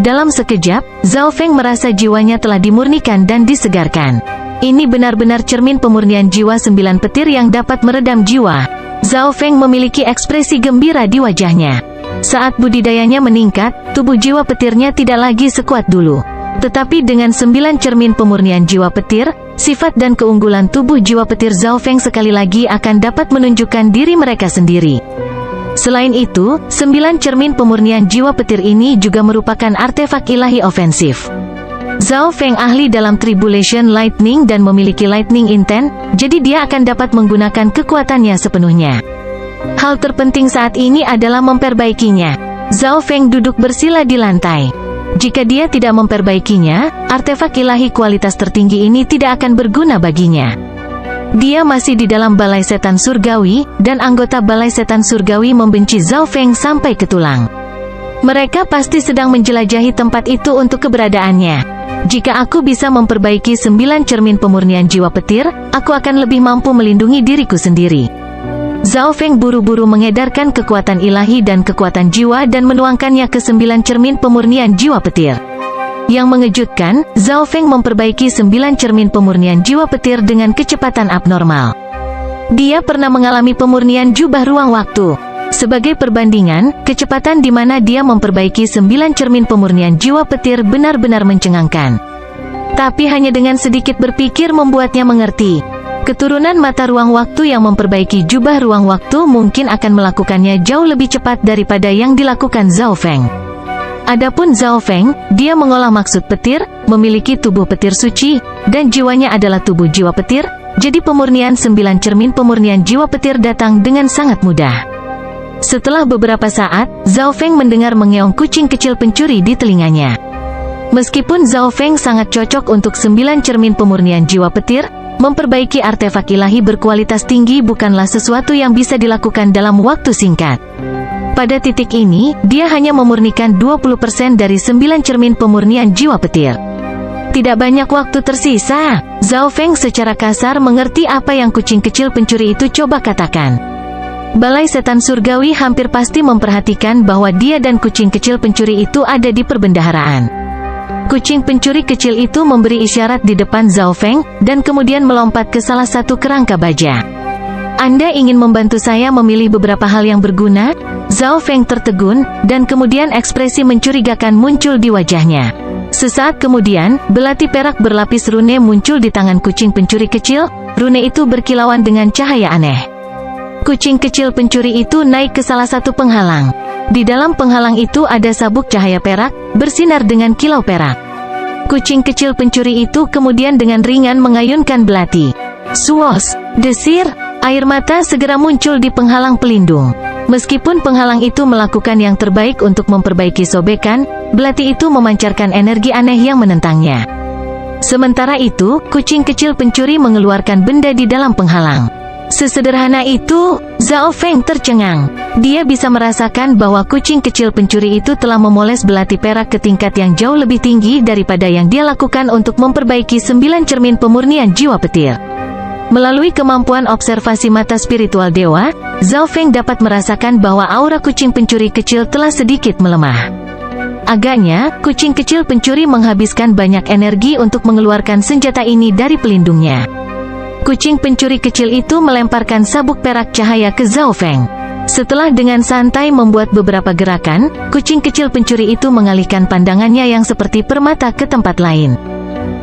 Dalam sekejap, Zhao Feng merasa jiwanya telah dimurnikan dan disegarkan. Ini benar-benar cermin pemurnian jiwa 9 petir yang dapat meredam jiwa. Zhao Feng memiliki ekspresi gembira di wajahnya. Saat budidayanya meningkat, tubuh jiwa petirnya tidak lagi sekuat dulu. Tetapi dengan 9 cermin pemurnian jiwa petir, sifat dan keunggulan tubuh jiwa petir Zhao Feng sekali lagi akan dapat menunjukkan diri mereka sendiri. Selain itu, 9 cermin pemurnian jiwa petir ini juga merupakan artefak ilahi ofensif. Zhao Feng ahli dalam Tribulation Lightning dan memiliki Lightning Intent, jadi dia akan dapat menggunakan kekuatannya sepenuhnya. Hal terpenting saat ini adalah memperbaikinya. Zhao Feng duduk bersila di lantai. Jika dia tidak memperbaikinya, artefak ilahi kualitas tertinggi ini tidak akan berguna baginya. Dia masih di dalam balai setan surgawi, dan anggota balai setan surgawi membenci Zhao Feng sampai ke tulang. Mereka pasti sedang menjelajahi tempat itu untuk keberadaannya. Jika aku bisa memperbaiki 9 cermin pemurnian jiwa petir, aku akan lebih mampu melindungi diriku sendiri. Zhao Feng buru-buru mengedarkan kekuatan ilahi dan kekuatan jiwa dan menuangkannya ke 9 cermin pemurnian jiwa petir. Yang mengejutkan, Zhao Feng memperbaiki 9 cermin pemurnian jiwa petir dengan kecepatan abnormal. Dia pernah mengalami pemurnian jubah ruang waktu. Sebagai perbandingan, kecepatan di mana dia memperbaiki 9 cermin pemurnian jiwa petir benar-benar mencengangkan. Tapi hanya dengan sedikit berpikir membuatnya mengerti. Keturunan mata ruang waktu yang memperbaiki jubah ruang waktu mungkin akan melakukannya jauh lebih cepat daripada yang dilakukan Zhao Feng. Adapun Zhao Feng, dia mengolah maksud petir, memiliki tubuh petir suci, dan jiwanya adalah tubuh jiwa petir, jadi pemurnian 9 cermin pemurnian jiwa petir datang dengan sangat mudah. Setelah beberapa saat, Zhao Feng mendengar mengeong kucing kecil pencuri di telinganya. Meskipun Zhao Feng sangat cocok untuk 9 cermin pemurnian jiwa petir, memperbaiki artefak ilahi berkualitas tinggi bukanlah sesuatu yang bisa dilakukan dalam waktu singkat. Pada titik ini, dia hanya memurnikan 20% dari 9 cermin pemurnian jiwa petir. Tidak banyak waktu tersisa. Zhao Feng secara kasar mengerti apa yang kucing kecil pencuri itu coba katakan. Balai setan surgawi hampir pasti memperhatikan bahwa dia dan kucing kecil pencuri itu ada di perbendaharaan. Kucing pencuri kecil itu memberi isyarat di depan Zhao Feng, dan kemudian melompat ke salah satu kerangka baja. Anda ingin membantu saya memilih beberapa hal yang berguna? Zhao Feng tertegun, dan kemudian ekspresi mencurigakan muncul di wajahnya. Sesaat kemudian, belati perak berlapis rune muncul di tangan kucing pencuri kecil, rune itu berkilauan dengan cahaya aneh. Kucing kecil pencuri itu naik ke salah satu penghalang. Di dalam penghalang itu ada sabuk cahaya perak, bersinar dengan kilau perak. Kucing kecil pencuri itu kemudian dengan ringan mengayunkan belati. Suos, desir, air mata segera muncul di penghalang pelindung. Meskipun penghalang itu melakukan yang terbaik untuk memperbaiki sobekan, belati itu memancarkan energi aneh yang menentangnya. Sementara itu, kucing kecil pencuri mengeluarkan benda di dalam penghalang. Sesederhana itu, Zhao Feng tercengang. Dia bisa merasakan bahwa kucing kecil pencuri itu telah memoles belati perak ke tingkat yang jauh lebih tinggi daripada yang dia lakukan untuk memperbaiki 9 cermin pemurnian jiwa petir. Melalui kemampuan observasi mata spiritual dewa, Zhao Feng dapat merasakan bahwa aura kucing pencuri kecil telah sedikit melemah. Agaknya, kucing kecil pencuri menghabiskan banyak energi untuk mengeluarkan senjata ini dari pelindungnya. Kucing pencuri kecil itu melemparkan sabuk perak cahaya ke Zhao Feng. Setelah dengan santai membuat beberapa gerakan, kucing kecil pencuri itu mengalihkan pandangannya yang seperti permata ke tempat lain.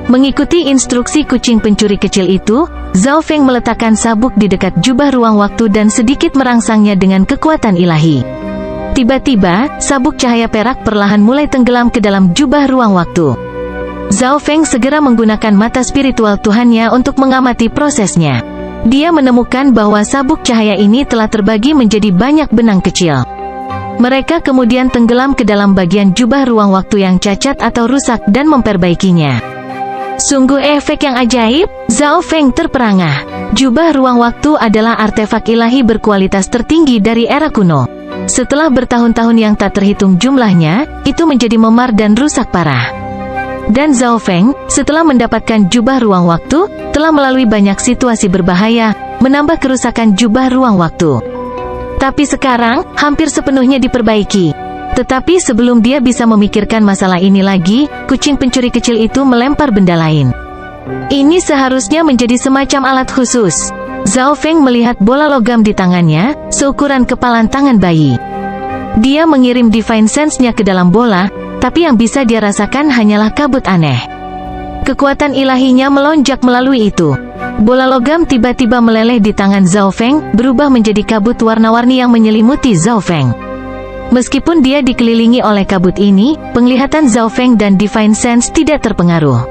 Mengikuti instruksi kucing pencuri kecil itu, Zhao Feng meletakkan sabuk di dekat jubah ruang waktu dan sedikit merangsangnya dengan kekuatan ilahi. Tiba-tiba, sabuk cahaya perak perlahan mulai tenggelam ke dalam jubah ruang waktu. Zhao Feng segera menggunakan mata spiritual Tuhannya untuk mengamati prosesnya. Dia menemukan bahwa sabuk cahaya ini telah terbagi menjadi banyak benang kecil. Mereka kemudian tenggelam ke dalam bagian jubah ruang waktu yang cacat atau rusak dan memperbaikinya. Sungguh efek yang ajaib, Zhao Feng terperangah. Jubah ruang waktu adalah artefak ilahi berkualitas tertinggi dari era kuno. Setelah bertahun-tahun yang tak terhitung jumlahnya, itu menjadi memar dan rusak parah. Dan Zhao Feng, setelah mendapatkan jubah ruang waktu, telah melalui banyak situasi berbahaya, menambah kerusakan jubah ruang waktu. Tapi sekarang, hampir sepenuhnya diperbaiki. Tetapi sebelum dia bisa memikirkan masalah ini lagi, kucing pencuri kecil itu melempar benda lain. Ini seharusnya menjadi semacam alat khusus. Zhao Feng melihat bola logam di tangannya, seukuran kepalan tangan bayi. Dia mengirim Divine Sense-nya ke dalam bola, tapi yang bisa dia rasakan hanyalah kabut aneh. Kekuatan ilahinya melonjak melalui itu. Bola logam tiba-tiba meleleh di tangan Zhao Feng, berubah menjadi kabut warna-warni yang menyelimuti Zhao Feng. Meskipun dia dikelilingi oleh kabut ini, penglihatan Zhao Feng dan Divine Sense tidak terpengaruh.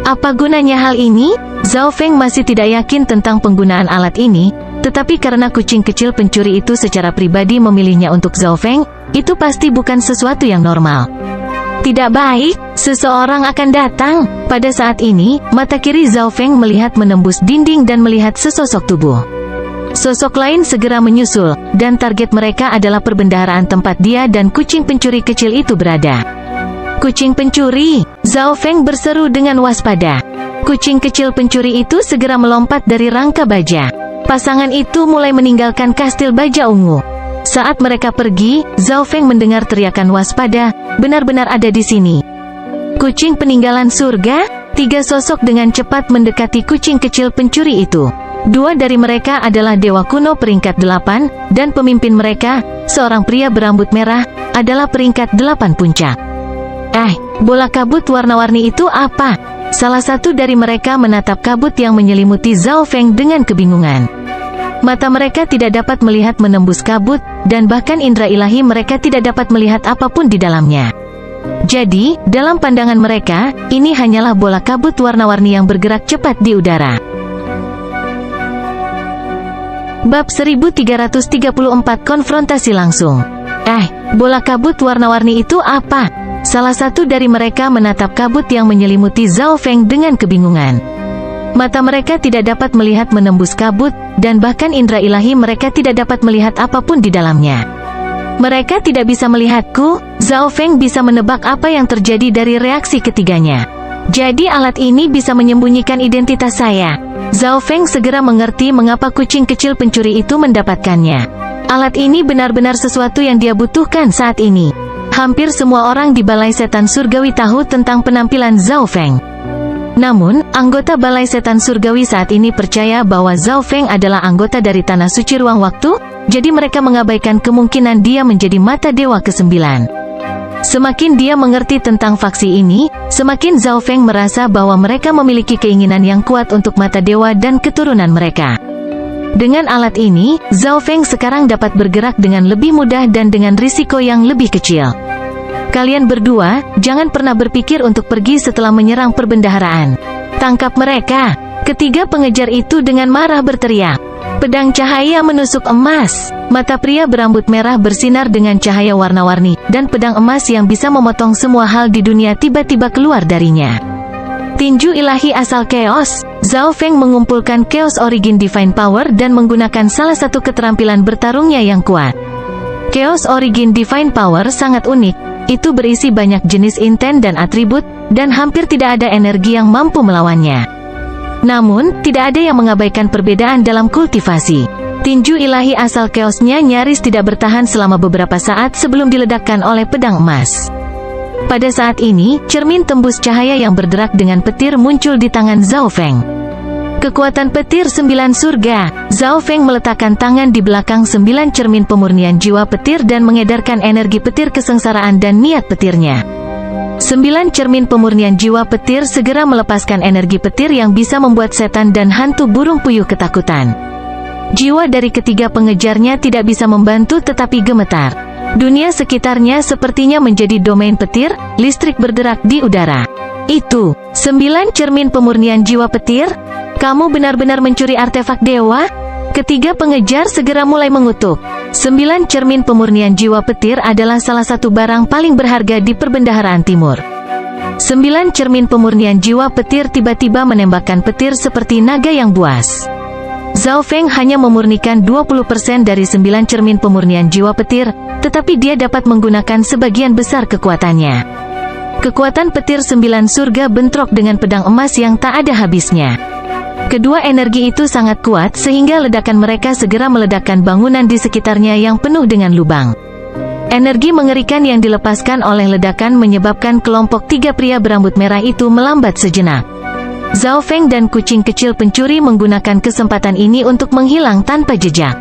Apa gunanya hal ini? Zhao Feng masih tidak yakin tentang penggunaan alat ini, tetapi karena kucing kecil pencuri itu secara pribadi memilihnya untuk Zhao Feng, itu pasti bukan sesuatu yang normal. Tidak baik, seseorang akan datang. Pada saat ini, mata kiri Zhao Feng melihat menembus dinding dan melihat sesosok tubuh. Sosok lain segera menyusul, dan target mereka adalah perbendaharaan tempat dia dan kucing pencuri kecil itu berada. Kucing pencuri! Zhao Feng berseru dengan waspada. Kucing kecil pencuri itu segera melompat dari rangka baja. Pasangan itu mulai meninggalkan kastil baja ungu. Saat mereka pergi, Zhao Feng mendengar teriakan waspada, benar-benar ada di sini. Kucing peninggalan surga? 3 sosok dengan cepat mendekati kucing kecil pencuri itu. 2 dari mereka adalah dewa kuno peringkat 8, dan pemimpin mereka, seorang pria berambut merah, adalah peringkat 8 puncak. Bola kabut warna-warni itu apa? Salah satu dari mereka menatap kabut yang menyelimuti Zhao Feng dengan kebingungan. Mata mereka tidak dapat melihat menembus kabut, dan bahkan indera ilahi mereka tidak dapat melihat apapun di dalamnya. Jadi, dalam pandangan mereka, ini hanyalah bola kabut warna-warni yang bergerak cepat di udara. Bab 1334 Konfrontasi Langsung. Bola kabut warna-warni itu apa? Salah satu dari mereka menatap kabut yang menyelimuti Zhao Feng dengan kebingungan. Mata mereka tidak dapat melihat menembus kabut, dan bahkan indera ilahi mereka tidak dapat melihat apapun di dalamnya. Mereka tidak bisa melihatku. Zhao Feng bisa menebak apa yang terjadi dari reaksi ketiganya. Jadi alat ini bisa menyembunyikan identitas saya. Zhao Feng segera mengerti mengapa kucing kecil pencuri itu mendapatkannya. Alat ini benar-benar sesuatu yang dia butuhkan saat ini. Hampir semua orang di Balai Setan Surgawi tahu tentang penampilan Zhao Feng. Namun, anggota Balai Setan Surgawi saat ini percaya bahwa Zhao Feng adalah anggota dari Tanah Suci Ruang Waktu, jadi mereka mengabaikan kemungkinan dia menjadi mata dewa ke-9. Semakin dia mengerti tentang faksi ini, semakin Zhao Feng merasa bahwa mereka memiliki keinginan yang kuat untuk mata dewa dan keturunan mereka. Dengan alat ini, Zhao Feng sekarang dapat bergerak dengan lebih mudah dan dengan risiko yang lebih kecil. Kalian berdua, jangan pernah berpikir untuk pergi setelah menyerang perbendaharaan. Tangkap mereka! Ketiga pengejar itu dengan marah berteriak. Pedang cahaya menusuk emas. Mata pria berambut merah bersinar dengan cahaya warna-warni, dan pedang emas yang bisa memotong semua hal di dunia tiba-tiba keluar darinya. Tinju ilahi asal Chaos. Zhao Feng mengumpulkan Chaos Origin Divine Power dan menggunakan salah satu keterampilan bertarungnya yang kuat. Chaos Origin Divine Power sangat unik. Itu berisi banyak jenis inten dan atribut, dan hampir tidak ada energi yang mampu melawannya. Namun, tidak ada yang mengabaikan perbedaan dalam kultivasi. Tinju ilahi asal Chaos-nya nyaris tidak bertahan selama beberapa saat sebelum diledakkan oleh pedang emas. Pada saat ini, cermin tembus cahaya yang berderak dengan petir muncul di tangan Zhao Feng. Kekuatan petir 9 surga. Zhao Feng meletakkan tangan di belakang 9 cermin pemurnian jiwa petir dan mengedarkan energi petir kesengsaraan dan niat petirnya. 9 cermin pemurnian jiwa petir segera melepaskan energi petir yang bisa membuat setan dan hantu burung puyuh ketakutan. Jiwa dari ketiga pengejarnya tidak bisa membantu tetapi gemetar. Dunia sekitarnya sepertinya menjadi domain petir, listrik bergerak di udara. Itu, 9 cermin pemurnian jiwa petir? Kamu benar-benar mencuri artefak dewa? Ketiga pengejar segera mulai mengutuk. 9 cermin pemurnian jiwa petir adalah salah satu barang paling berharga di perbendaharaan timur. 9 cermin pemurnian jiwa petir tiba-tiba menembakkan petir seperti naga yang buas. Zhao Feng hanya memurnikan 20% dari 9 cermin pemurnian jiwa petir, tetapi dia dapat menggunakan sebagian besar kekuatannya. Kekuatan petir 9 surga bentrok dengan pedang emas yang tak ada habisnya. Kedua energi itu sangat kuat sehingga ledakan mereka segera meledakkan bangunan di sekitarnya yang penuh dengan lubang. Energi mengerikan yang dilepaskan oleh ledakan menyebabkan kelompok 3 pria berambut merah itu melambat sejenak. Zhao Feng dan kucing kecil pencuri menggunakan kesempatan ini untuk menghilang tanpa jejak.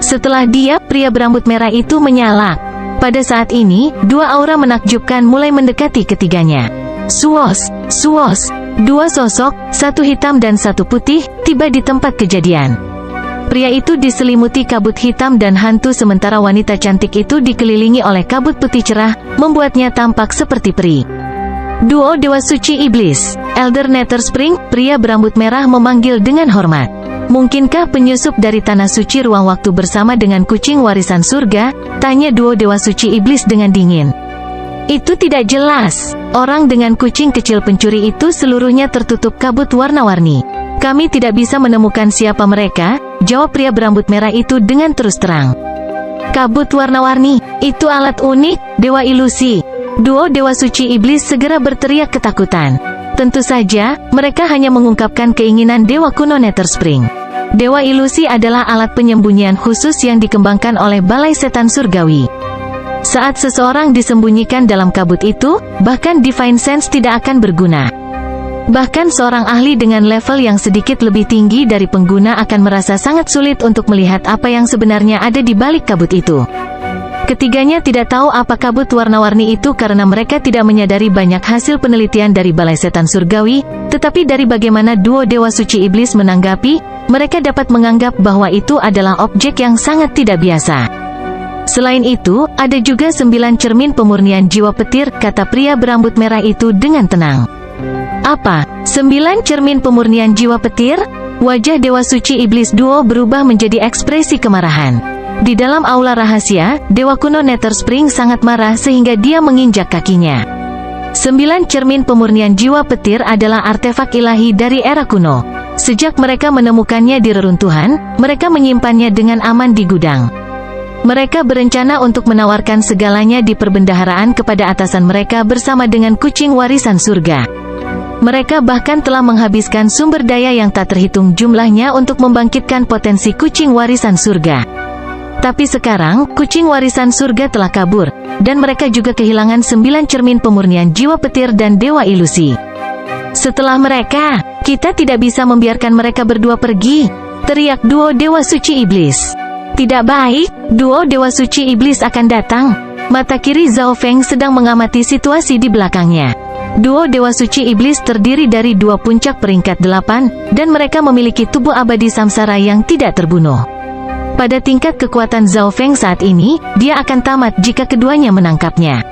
Setelah dia, pria berambut merah itu menyala. Pada saat ini, 2 aura menakjubkan mulai mendekati ketiganya. Suos, suos. 2 sosok, 1 hitam dan 1 putih, tiba di tempat kejadian. Pria itu diselimuti kabut hitam dan hantu sementara wanita cantik itu dikelilingi oleh kabut putih cerah, membuatnya tampak seperti peri. Duo Dewa Suci Iblis. Elder Nether Spring, pria berambut merah memanggil dengan hormat. Mungkinkah penyusup dari Tanah Suci Ruang Waktu bersama dengan kucing warisan surga? Tanya duo Dewa Suci Iblis dengan dingin. Itu tidak jelas. Orang dengan kucing kecil pencuri itu seluruhnya tertutup kabut warna-warni. Kami tidak bisa menemukan siapa mereka, jawab pria berambut merah itu dengan terus terang. Kabut warna-warni, itu alat unik, Dewa Ilusi. Duo Dewa Suci Iblis segera berteriak ketakutan. Tentu saja, mereka hanya mengungkapkan keinginan Dewa Kuno Nether Spring. Dewa Ilusi adalah alat penyembunyian khusus yang dikembangkan oleh Balai Setan Surgawi. Saat seseorang disembunyikan dalam kabut itu, bahkan Divine Sense tidak akan berguna. Bahkan seorang ahli dengan level yang sedikit lebih tinggi dari pengguna akan merasa sangat sulit untuk melihat apa yang sebenarnya ada di balik kabut itu. Ketiganya tidak tahu apa kabut warna-warni itu karena mereka tidak menyadari banyak hasil penelitian dari Balai Setan Surgawi, tetapi dari bagaimana duo Dewa Suci Iblis menanggapi, mereka dapat menganggap bahwa itu adalah objek yang sangat tidak biasa. Selain itu, ada juga 9 cermin pemurnian jiwa petir, kata pria berambut merah itu dengan tenang. Apa? 9 cermin pemurnian jiwa petir? Wajah Dewa Suci Iblis Duo berubah menjadi ekspresi kemarahan. Di dalam aula rahasia, Dewa Kuno Nether Spring sangat marah sehingga dia menginjak kakinya. 9 cermin pemurnian jiwa petir adalah artefak ilahi dari era kuno. Sejak mereka menemukannya di reruntuhan, mereka menyimpannya dengan aman di gudang. Mereka berencana untuk menawarkan segalanya di perbendaharaan kepada atasan mereka bersama dengan kucing warisan surga. Mereka bahkan telah menghabiskan sumber daya yang tak terhitung jumlahnya untuk membangkitkan potensi kucing warisan surga. Tapi sekarang, kucing warisan surga telah kabur, dan mereka juga kehilangan 9 cermin pemurnian jiwa petir dan dewa ilusi. Setelah mereka, kita tidak bisa membiarkan mereka berdua pergi, teriak duo Dewa Suci Iblis. Tidak baik, duo Dewa Suci Iblis akan datang. Mata kiri Zhao Feng sedang mengamati situasi di belakangnya. Duo Dewa Suci Iblis terdiri dari 2 puncak peringkat 8, dan mereka memiliki tubuh abadi samsara yang tidak terbunuh. Pada tingkat kekuatan Zhao Feng saat ini, dia akan tamat jika keduanya menangkapnya.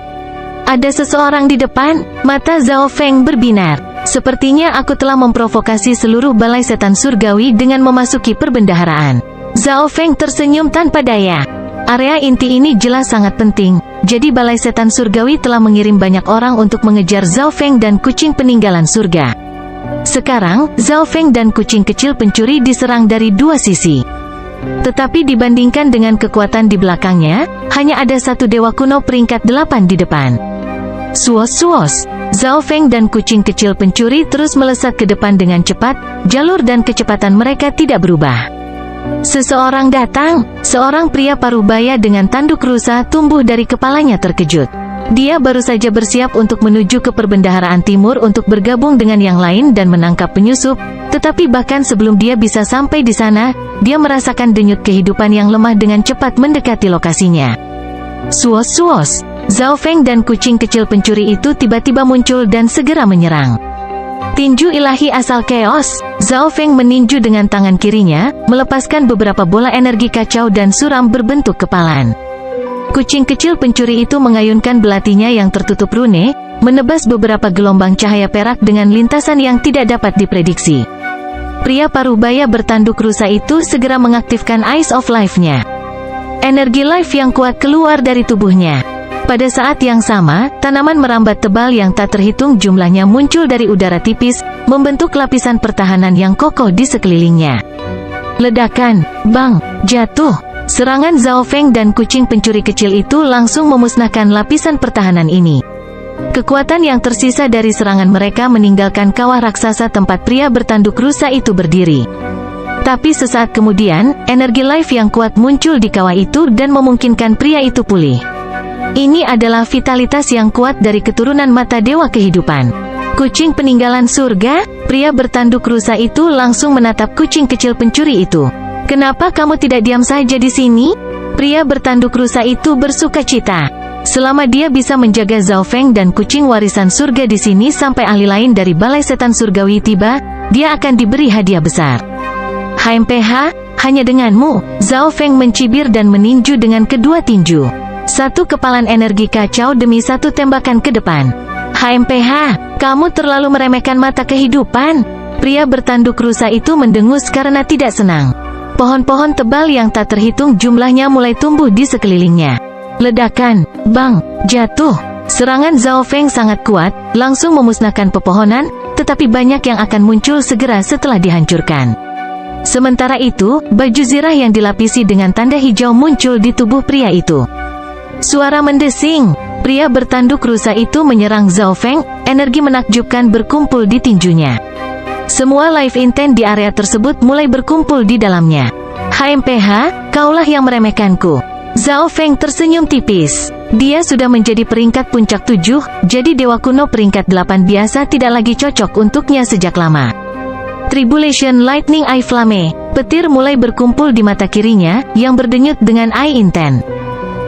Ada seseorang di depan, mata Zhao Feng berbinar. Sepertinya aku telah memprovokasi seluruh Balai Setan Surgawi dengan memasuki perbendaharaan. Zhao Feng tersenyum tanpa daya. Area inti ini jelas sangat penting, jadi Balai Setan Surgawi telah mengirim banyak orang untuk mengejar Zhao Feng dan kucing peninggalan surga. Sekarang, Zhao Feng dan kucing kecil pencuri diserang dari 2 sisi. Tetapi dibandingkan dengan kekuatan di belakangnya, hanya ada 1 dewa kuno peringkat 8 di depan. Suos-suos, Zhao Feng dan kucing kecil pencuri terus melesat ke depan dengan cepat, jalur dan kecepatan mereka tidak berubah. Seseorang datang, seorang pria parubaya dengan tanduk rusa tumbuh dari kepalanya terkejut. Dia baru saja bersiap untuk menuju ke perbendaharaan timur untuk bergabung dengan yang lain dan menangkap penyusup, tetapi bahkan sebelum dia bisa sampai di sana, dia merasakan denyut kehidupan yang lemah dengan cepat mendekati lokasinya. Suos-suos, Zhao Feng dan kucing kecil pencuri itu tiba-tiba muncul dan segera menyerang. Tinju ilahi asal chaos, Zhao Feng meninju dengan tangan kirinya, melepaskan beberapa bola energi kacau dan suram berbentuk kepalan. Kucing kecil pencuri itu mengayunkan belatinya yang tertutup rune, menebas beberapa gelombang cahaya perak dengan lintasan yang tidak dapat diprediksi. Pria parubaya bertanduk rusa itu segera mengaktifkan Eyes of Life-nya. Energi life yang kuat keluar dari tubuhnya. Pada saat yang sama, tanaman merambat tebal yang tak terhitung jumlahnya muncul dari udara tipis, membentuk lapisan pertahanan yang kokoh di sekelilingnya. Ledakan, bang, jatuh. Serangan Zhao Feng dan kucing pencuri kecil itu langsung memusnahkan lapisan pertahanan ini. Kekuatan yang tersisa dari serangan mereka meninggalkan kawah raksasa tempat pria bertanduk rusa itu berdiri. Tapi sesaat kemudian, energi life yang kuat muncul di kawah itu dan memungkinkan pria itu pulih. Ini adalah vitalitas yang kuat dari keturunan mata dewa kehidupan. Kucing peninggalan surga, pria bertanduk rusa itu langsung menatap kucing kecil pencuri itu. Kenapa kamu tidak diam saja di sini? Pria bertanduk rusa itu bersuka cita. Selama dia bisa menjaga Zhao Feng dan kucing warisan surga di sini sampai ahli lain dari Balai Setan Surgawi tiba, dia akan diberi hadiah besar. HMPH, hanya denganmu, Zhao Feng mencibir dan meninju dengan kedua tinju. 1 kepalan energi kacau demi 1 tembakan ke depan. HMPH, kamu terlalu meremehkan mata kehidupan. Pria bertanduk rusa itu mendengus karena tidak senang. Pohon-pohon tebal yang tak terhitung jumlahnya mulai tumbuh di sekelilingnya. Ledakan, bang, jatuh. Serangan Zhao Feng sangat kuat, langsung memusnahkan pepohonan, tetapi banyak yang akan muncul segera setelah dihancurkan. Sementara itu, baju zirah yang dilapisi dengan tanda hijau muncul di tubuh pria itu. Suara mendesing, pria bertanduk rusa itu menyerang Zhao Feng, energi menakjubkan berkumpul di tinjunya. Semua life intent di area tersebut mulai berkumpul di dalamnya. HMPH, kaulah yang meremehkanku. Zhao Feng tersenyum tipis. Dia sudah menjadi peringkat puncak 7, jadi dewa kuno peringkat 8 biasa tidak lagi cocok untuknya sejak lama. Tribulation Lightning Eye Flame, petir mulai berkumpul di mata kirinya, yang berdenyut dengan Eye Intent.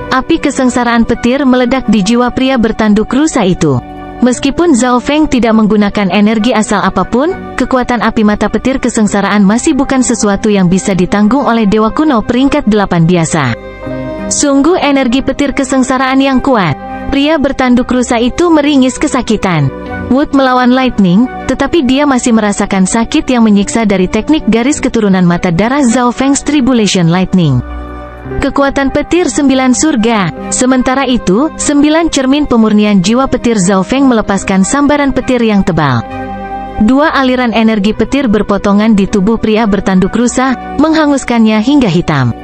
Api kesengsaraan petir meledak di jiwa pria bertanduk rusa itu. Meskipun Zhao Feng tidak menggunakan energi asal apapun, kekuatan api mata petir kesengsaraan masih bukan sesuatu yang bisa ditanggung oleh dewa kuno peringkat 8 biasa. Sungguh energi petir kesengsaraan yang kuat. Pria bertanduk rusa itu meringis kesakitan. Wood melawan Lightning, tetapi dia masih merasakan sakit yang menyiksa dari teknik garis keturunan mata darah Zhao Feng's Tribulation Lightning. Kekuatan petir 9 surga. Sementara itu, 9 cermin pemurnian jiwa petir Zhao Feng melepaskan sambaran petir yang tebal. 2 aliran energi petir berpotongan di tubuh pria bertanduk rusa, menghanguskannya hingga hitam.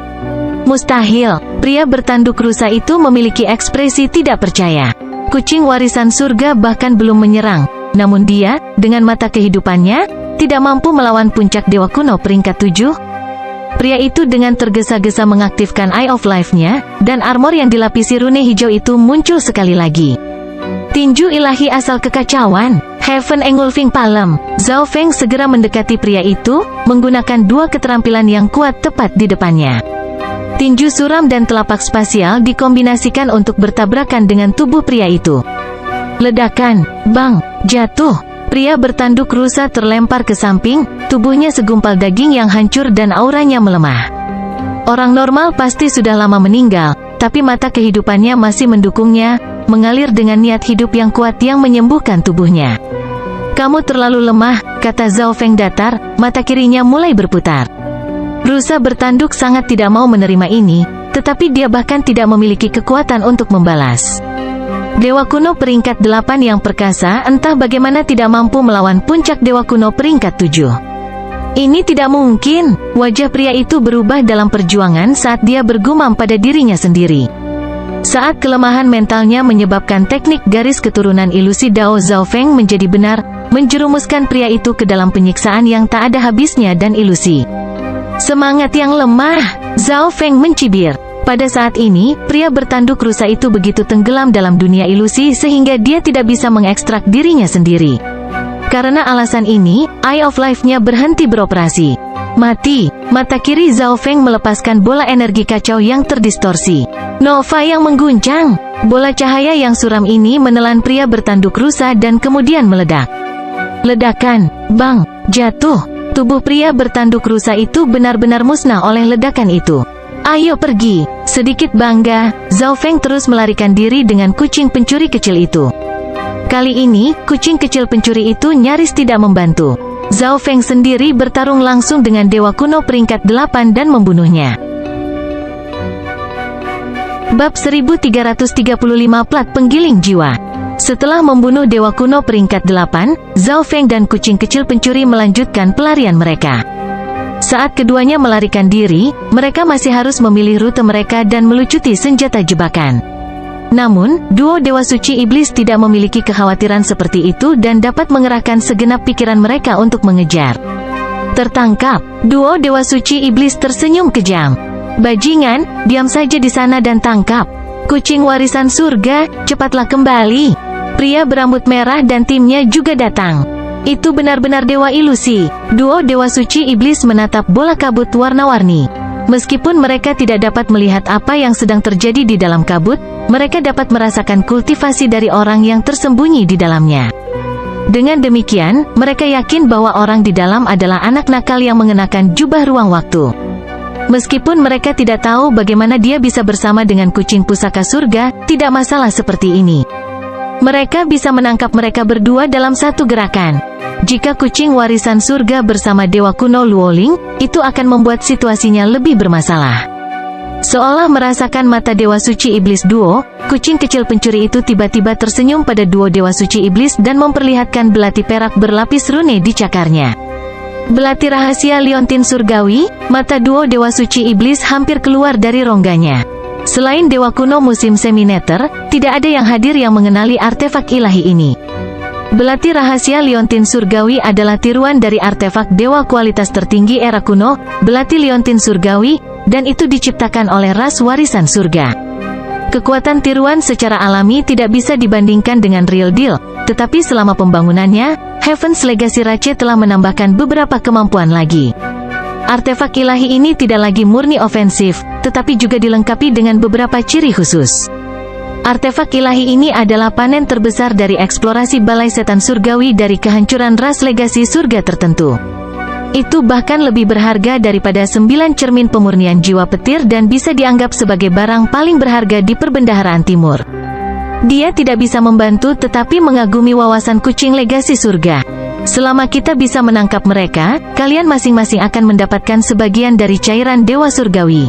Mustahil, pria bertanduk rusa itu memiliki ekspresi tidak percaya. Kucing warisan surga bahkan belum menyerang, namun dia, dengan mata kehidupannya, tidak mampu melawan puncak dewa kuno peringkat 7. Pria itu dengan tergesa-gesa mengaktifkan Eye of Life-nya, dan armor yang dilapisi rune hijau itu muncul sekali lagi. Tinju ilahi asal kekacauan, Heaven Engulfing Palm. Zhao Feng segera mendekati pria itu, menggunakan 2 keterampilan yang kuat tepat di depannya. Tinju suram dan telapak spasial dikombinasikan untuk bertabrakan dengan tubuh pria itu. Ledakan, bang, jatuh. Pria bertanduk rusa terlempar ke samping, tubuhnya segumpal daging yang hancur dan auranya melemah. Orang normal pasti sudah lama meninggal, tapi mata kehidupannya masih mendukungnya, mengalir dengan niat hidup yang kuat yang menyembuhkan tubuhnya. Kamu terlalu lemah, kata Zhao Feng datar, mata kirinya mulai berputar. Rusa bertanduk sangat tidak mau menerima ini, tetapi dia bahkan tidak memiliki kekuatan untuk membalas. Dewa kuno peringkat 8 yang perkasa entah bagaimana tidak mampu melawan puncak dewa kuno peringkat 7. Ini tidak mungkin. Wajah pria itu berubah dalam perjuangan saat dia bergumam pada dirinya sendiri. Saat kelemahan mentalnya menyebabkan teknik garis keturunan ilusi Dao Zhao Feng menjadi benar, menjerumuskan pria itu ke dalam penyiksaan yang tak ada habisnya dan ilusi. Semangat yang lemah, Zhao Feng mencibir. Pada saat ini, pria bertanduk rusa itu begitu tenggelam dalam dunia ilusi sehingga dia tidak bisa mengekstrak dirinya sendiri. Karena alasan ini, Eye of Life-nya berhenti beroperasi. Mati. Mata kiri Zhao Feng melepaskan bola energi kacau yang terdistorsi. Nova yang mengguncang. Bola cahaya yang suram ini menelan pria bertanduk rusa dan kemudian meledak. Ledakan, bang, jatuh. Tubuh pria bertanduk rusa itu benar-benar musnah oleh ledakan itu. Ayo pergi. Sedikit bangga, Zhao Feng terus melarikan diri dengan kucing pencuri kecil itu. Kali ini, kucing kecil pencuri itu nyaris tidak membantu. Zhao Feng sendiri bertarung langsung dengan dewa kuno peringkat 8 dan membunuhnya. Bab 1335 Plat Penggiling Jiwa. Setelah membunuh dewa kuno peringkat 8, Zhao Feng dan kucing kecil pencuri melanjutkan pelarian mereka. Saat keduanya melarikan diri, mereka masih harus memilih rute mereka dan melucuti senjata jebakan. Namun, duo Dewa Suci Iblis tidak memiliki kekhawatiran seperti itu dan dapat mengerahkan segenap pikiran mereka untuk mengejar. Tertangkap, duo Dewa Suci Iblis tersenyum kejam. Bajingan, diam saja di sana dan tangkap. Kucing warisan surga, cepatlah kembali. Pria berambut merah dan timnya juga datang. Itu benar-benar dewa ilusi. Duo Dewa Suci Iblis menatap bola kabut warna-warni. Meskipun mereka tidak dapat melihat apa yang sedang terjadi di dalam kabut, mereka dapat merasakan kultivasi dari orang yang tersembunyi di dalamnya. Dengan demikian, mereka yakin bahwa orang di dalam adalah anak nakal yang mengenakan jubah ruang waktu. Meskipun mereka tidak tahu bagaimana dia bisa bersama dengan kucing pusaka surga, tidak masalah seperti ini. Mereka bisa menangkap mereka berdua dalam satu gerakan. Jika kucing warisan surga bersama dewa kuno Luoling, itu akan membuat situasinya lebih bermasalah. Seolah merasakan mata Dewa Suci Iblis duo, kucing kecil pencuri itu tiba-tiba tersenyum pada duo Dewa Suci Iblis dan memperlihatkan belati perak berlapis rune di cakarnya. Belati rahasia liontin surgawi, mata duo Dewa Suci Iblis hampir keluar dari rongganya. Selain dewa kuno musim semineter, tidak ada yang hadir yang mengenali artefak ilahi ini. Belati rahasia liontin surgawi adalah tiruan dari artefak dewa kualitas tertinggi era kuno, belati liontin surgawi, dan itu diciptakan oleh ras warisan surga. Kekuatan tiruan secara alami tidak bisa dibandingkan dengan real deal, tetapi selama pembangunannya, Heaven's Legacy Rache telah menambahkan beberapa kemampuan lagi. Artefak ilahi ini tidak lagi murni ofensif, tetapi juga dilengkapi dengan beberapa ciri khusus. Artefak ilahi ini adalah panen terbesar dari eksplorasi balai setan surgawi dari kehancuran ras legasi surga tertentu. Itu bahkan lebih berharga daripada 9 cermin pemurnian jiwa petir dan bisa dianggap sebagai barang paling berharga di perbendaharaan timur. Dia tidak bisa membantu tetapi mengagumi wawasan kucing legasi surga. Selama kita bisa menangkap mereka, kalian masing-masing akan mendapatkan sebagian dari cairan dewa surgawi.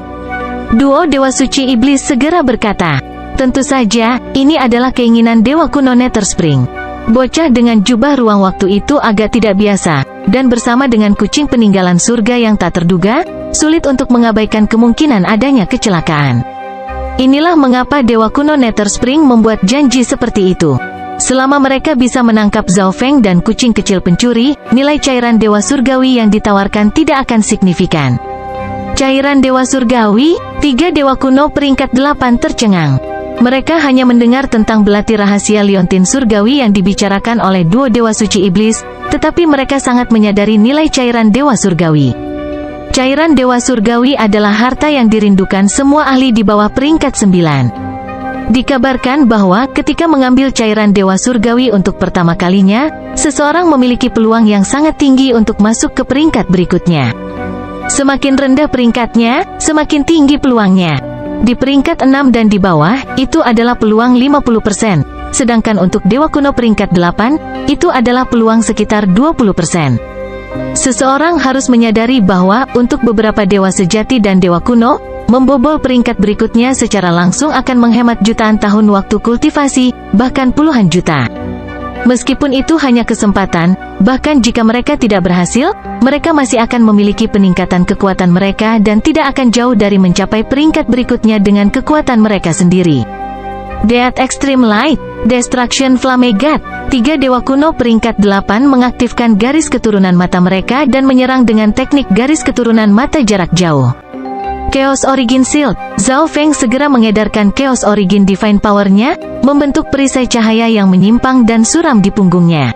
Duo Dewa Suci Iblis segera berkata, tentu saja, ini adalah keinginan dewa kuno Nether Spring. Bocah dengan jubah ruang waktu itu agak tidak biasa, dan bersama dengan kucing peninggalan surga yang tak terduga, sulit untuk mengabaikan kemungkinan adanya kecelakaan. Inilah mengapa dewa kuno Nether Spring membuat janji seperti itu. Selama mereka bisa menangkap Zhao Feng dan kucing kecil pencuri, nilai cairan dewa surgawi yang ditawarkan tidak akan signifikan. Cairan dewa surgawi, 3 dewa kuno peringkat 8 tercengang. Mereka hanya mendengar tentang belati rahasia liontin surgawi yang dibicarakan oleh duo Dewa Suci Iblis, tetapi mereka sangat menyadari nilai cairan dewa surgawi. Cairan dewa surgawi adalah harta yang dirindukan semua ahli di bawah peringkat 9. Dikabarkan bahwa ketika mengambil cairan dewa surgawi untuk pertama kalinya, seseorang memiliki peluang yang sangat tinggi untuk masuk ke peringkat berikutnya. Semakin rendah peringkatnya, semakin tinggi peluangnya. Di peringkat 6 dan di bawah, itu adalah peluang 50%, sedangkan untuk dewa kuno peringkat 8, itu adalah peluang sekitar 20%. Seseorang harus menyadari bahwa, untuk beberapa dewa sejati dan dewa kuno, membobol peringkat berikutnya secara langsung akan menghemat jutaan tahun waktu kultivasi, bahkan puluhan juta. Meskipun itu hanya kesempatan, bahkan jika mereka tidak berhasil, mereka masih akan memiliki peningkatan kekuatan mereka dan tidak akan jauh dari mencapai peringkat berikutnya dengan kekuatan mereka sendiri. Death Extreme Light, Destruction Flame God, 3 dewa kuno peringkat 8 mengaktifkan garis keturunan mata mereka dan menyerang dengan teknik garis keturunan mata jarak jauh. Chaos Origin Shield, Zhao Feng segera mengedarkan Chaos Origin Divine Power-nya, membentuk perisai cahaya yang menyimpang dan suram di punggungnya.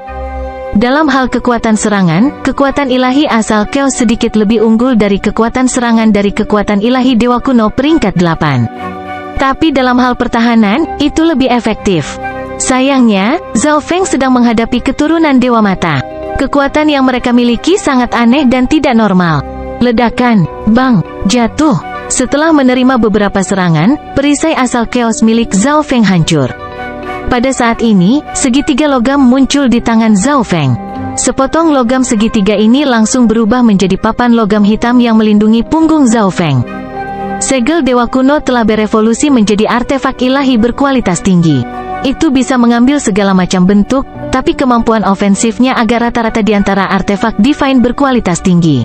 Dalam hal kekuatan serangan, kekuatan ilahi asal Chaos sedikit lebih unggul dari kekuatan serangan dari kekuatan ilahi dewa kuno peringkat 8. Tapi dalam hal pertahanan, itu lebih efektif. Sayangnya, Zhao Feng sedang menghadapi keturunan dewa mata. Kekuatan yang mereka miliki sangat aneh dan tidak normal. Ledakan, bang, jatuh. Setelah menerima beberapa serangan, perisai asal Chaos milik Zhao Feng hancur. Pada saat ini, segitiga logam muncul di tangan Zhao Feng. Sepotong logam segitiga ini langsung berubah menjadi papan logam hitam yang melindungi punggung Zhao Feng. Segel dewa kuno telah berevolusi menjadi artefak ilahi berkualitas tinggi. Itu bisa mengambil segala macam bentuk, tapi kemampuan ofensifnya agak rata-rata di antara artefak divine berkualitas tinggi.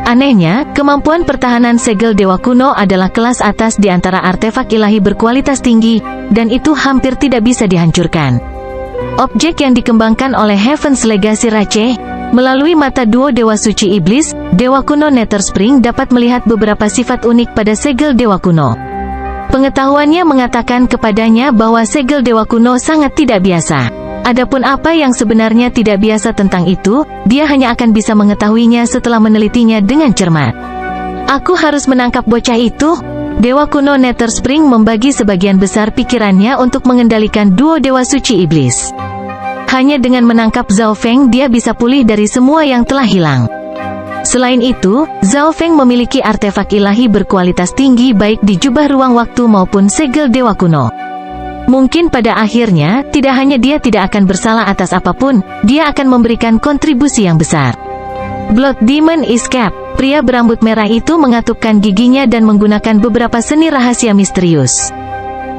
Anehnya, kemampuan pertahanan segel dewa kuno adalah kelas atas di antara artefak ilahi berkualitas tinggi, dan itu hampir tidak bisa dihancurkan. Objek yang dikembangkan oleh Heaven's Legacy Rache, melalui mata duo Dewa Suci Iblis, dewa kuno Nether Spring dapat melihat beberapa sifat unik pada segel dewa kuno. Pengetahuannya mengatakan kepadanya bahwa segel dewa kuno sangat tidak biasa. Adapun apa yang sebenarnya tidak biasa tentang itu, dia hanya akan bisa mengetahuinya setelah menelitinya dengan cermat. Aku harus menangkap bocah itu. Dewa kuno Nether Spring membagi sebagian besar pikirannya untuk mengendalikan duo Dewa Suci Iblis. Hanya dengan menangkap Zhao Feng dia bisa pulih dari semua yang telah hilang. Selain itu, Zhao Feng memiliki artefak ilahi berkualitas tinggi baik di jubah ruang waktu maupun segel dewa kuno. Mungkin pada akhirnya, tidak hanya dia tidak akan bersalah atas apapun, dia akan memberikan kontribusi yang besar. Blood Demon Escape, pria berambut merah itu mengatupkan giginya dan menggunakan beberapa seni rahasia misterius.